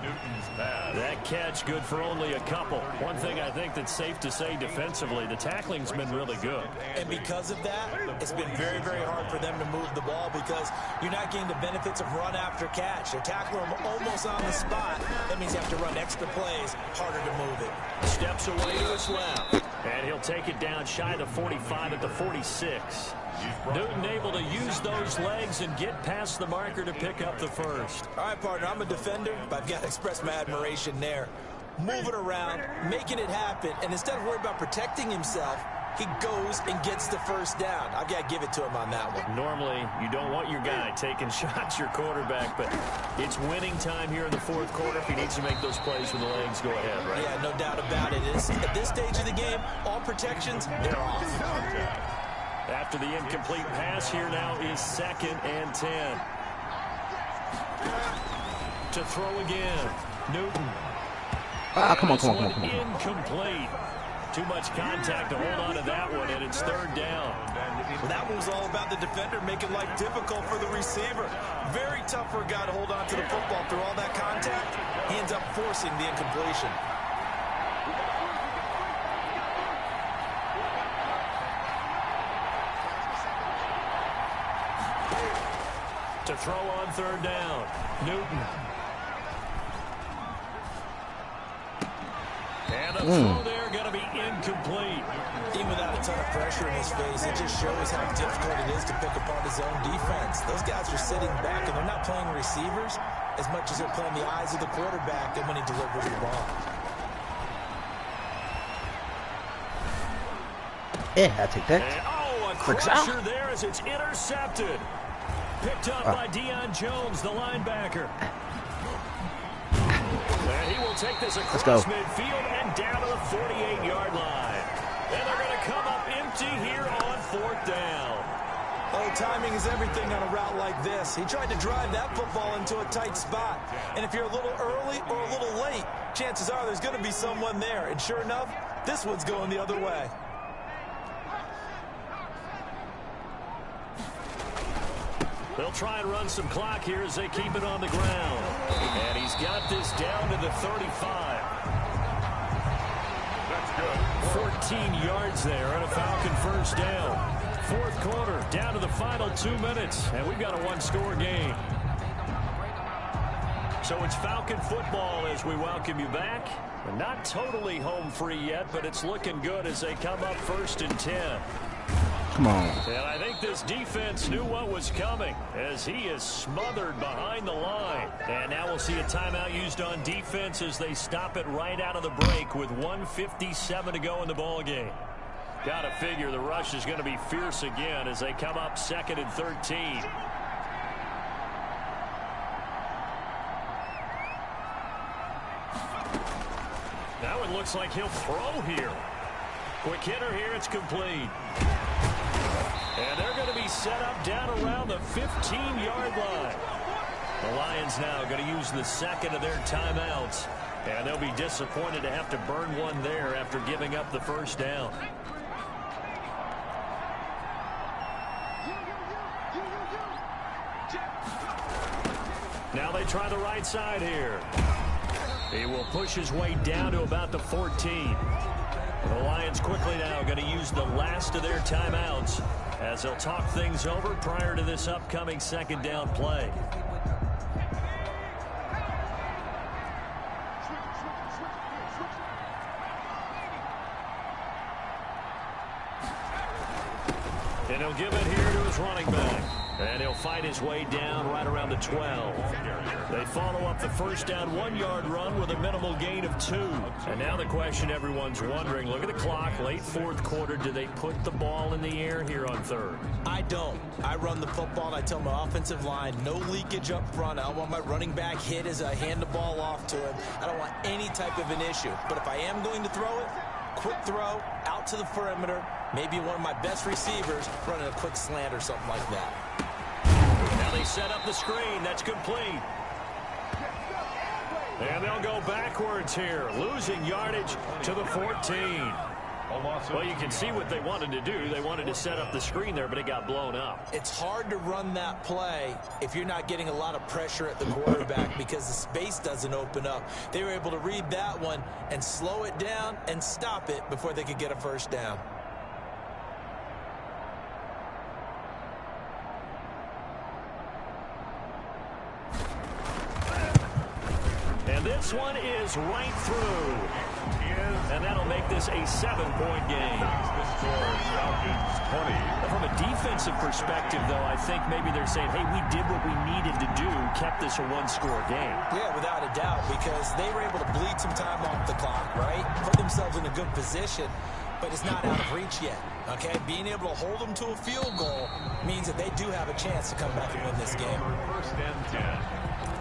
Newton's pass. That catch good for only a couple. One thing I think that's safe to say defensively, the tackling's been really good. And because of that, it's been very, very hard for them to move the ball because you're not getting the benefits of run after catch. They're tackling them almost on the spot. That means you have to run extra plays, harder to move it. Steps away to his left. And he'll take it down shy of the 45 at the 46. Newton able to use those legs and get past the marker to pick up the first. All right, partner, I'm a defender, but I've got to express my admiration there. Moving around, making it happen, and instead of worrying about protecting himself, he goes and gets the first down. I've got to give it to him on that one. Normally, you don't want your guy taking shots, your quarterback, but it's winning time here in the fourth quarter. If he needs to make those plays with the legs, go ahead, right? Yeah, no doubt about it. At this stage of the game, all protections, they're off. After the incomplete pass, here now is 2nd and 10. To throw again, Newton. Come on. Incomplete. Too much contact to hold on to that one, and it's 3rd down. Well, that one was all about the defender making life difficult for the receiver. Very tough for a guy to hold on to the football through all that contact. He ends up forcing the incompletion. To throw on 3rd down, Newton. And the throw there going to be incomplete. Even without a ton of pressure in his face, it just shows how difficult it is to pick apart his own defense. Those guys are sitting back, and they're not playing receivers as much as they're playing the eyes of the quarterback and when he delivers the ball. Yeah, I'll take that. And, a crusher there as it's intercepted. Picked up by Deion Jones, the linebacker. And he will will take this across midfield and down to the 48-yard line. And they're going to come up empty here on 4th down. Oh, timing is everything on a route like this. He tried to drive that football into a tight spot. And if you're a little early or a little late, chances are there's going to be someone there. And sure enough, this one's going the other way. They'll try and run some clock here as they keep it on the ground. And he's got this down to the 35. That's good. 14 yards there and a Falcon first down. 4th quarter, down to the final 2 minutes, and we've got a one-score game. So it's Falcon football as we welcome you back. We're not totally home free yet, but it's looking good as they come up 1st and 10. Come on. And I think this defense knew what was coming as he is smothered behind the line. And now we'll see a timeout used on defense as they stop it right out of the break with 1:57 to go in the ball game. Got to figure the rush is going to be fierce again as they come up 2nd and 13. Now it looks like he'll throw here. Quick hitter here, it's complete. And they're going to be set up down around the 15-yard line. The Lions now going to use the 2nd of their timeouts. And they'll be disappointed to have to burn one there after giving up the first down. Now they try the right side here. He will push his way down to about the 14. The Lions quickly now going to use the last of their timeouts as they'll talk things over prior to this upcoming 2nd down play. And he'll give it here to his running back. And he'll fight his way down right around the 12. They follow up the first down 1-yard run with a minimal gain of 2. And now the question everyone's wondering, look at the clock, late 4th quarter, do they put the ball in the air here on 3rd? I don't. I run the football and I tell my offensive line, no leakage up front. I don't want my running back hit as I hand the ball off to him. I don't want any type of an issue. But if I am going to throw it, quick throw, out to the perimeter, maybe one of my best receivers running a quick slant or something like that. Now they set up the screen. That's complete. And they'll go backwards here, losing yardage to the 14. Well, you can see what they wanted to do. They wanted to set up the screen there, but it got blown up. It's hard to run that play if you're not getting a lot of pressure at the quarterback because the space doesn't open up. They were able to read that one and slow it down and stop it before they could get a first down. And this one is right through. And that'll make this a 7-point game. From a defensive perspective, though, I think maybe they're saying, hey, we did what we needed to do, kept this a one-score game. Yeah, without a doubt, because they were able to bleed some time off the clock, right? Put themselves in a good position, but it's not out of reach yet, okay? Being able to hold them to a field goal means that they do have a chance to come back and win this game. 1st and 10.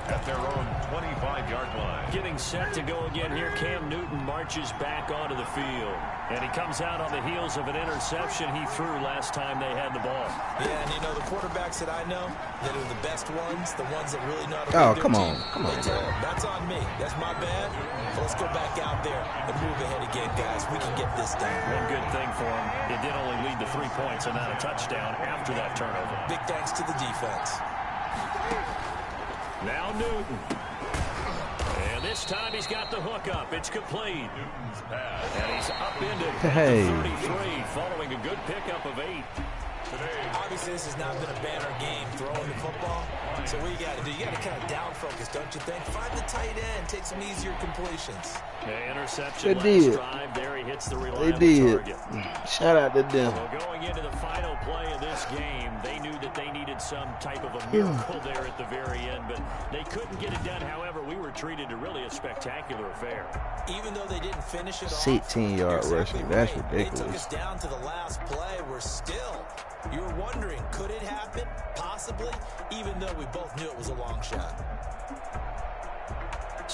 At their own 25-yard line. Getting set to go again here. Cam Newton marches back onto the field. And he comes out on the heels of an interception he threw last time they had the ball. Yeah, and you know, the quarterbacks that I know that are the best ones, the ones that really know how to come on. They tell them, that's on me. That's my bad. So let's go back out there and move ahead again, guys. We can get this done. One good thing for him, it did only lead to 3 points and not a touchdown after that turnover. Big thanks to the defense. Now Newton. And this time he's got the hook up. It's complete. Newton's pass. And he's up into Hey. 33 following a good pickup of 8. Obviously, this has not been a banner game throwing the football. So what you got to do, you got to kind of down focus, don't you think? Find the tight end, take some easier completions. Yeah, interception last drive there. He hits the reliable target. Shout out to them. Well, going into the final play of this game, they knew that they needed some type of a miracle there at the very end, but they couldn't get it done. However, we were treated to really a spectacular affair. Even though they didn't finish it off, 16-yard rushing. That's They ridiculous. took us down to the last play. We're still, you were wondering, could it happen? Possibly, even though we both knew it was a long shot.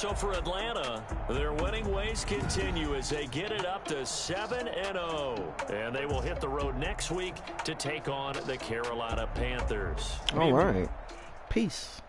So for Atlanta, their winning ways continue as they get it up to 7-0. And they will hit the road next week to take on the Carolina Panthers. All right. Peace.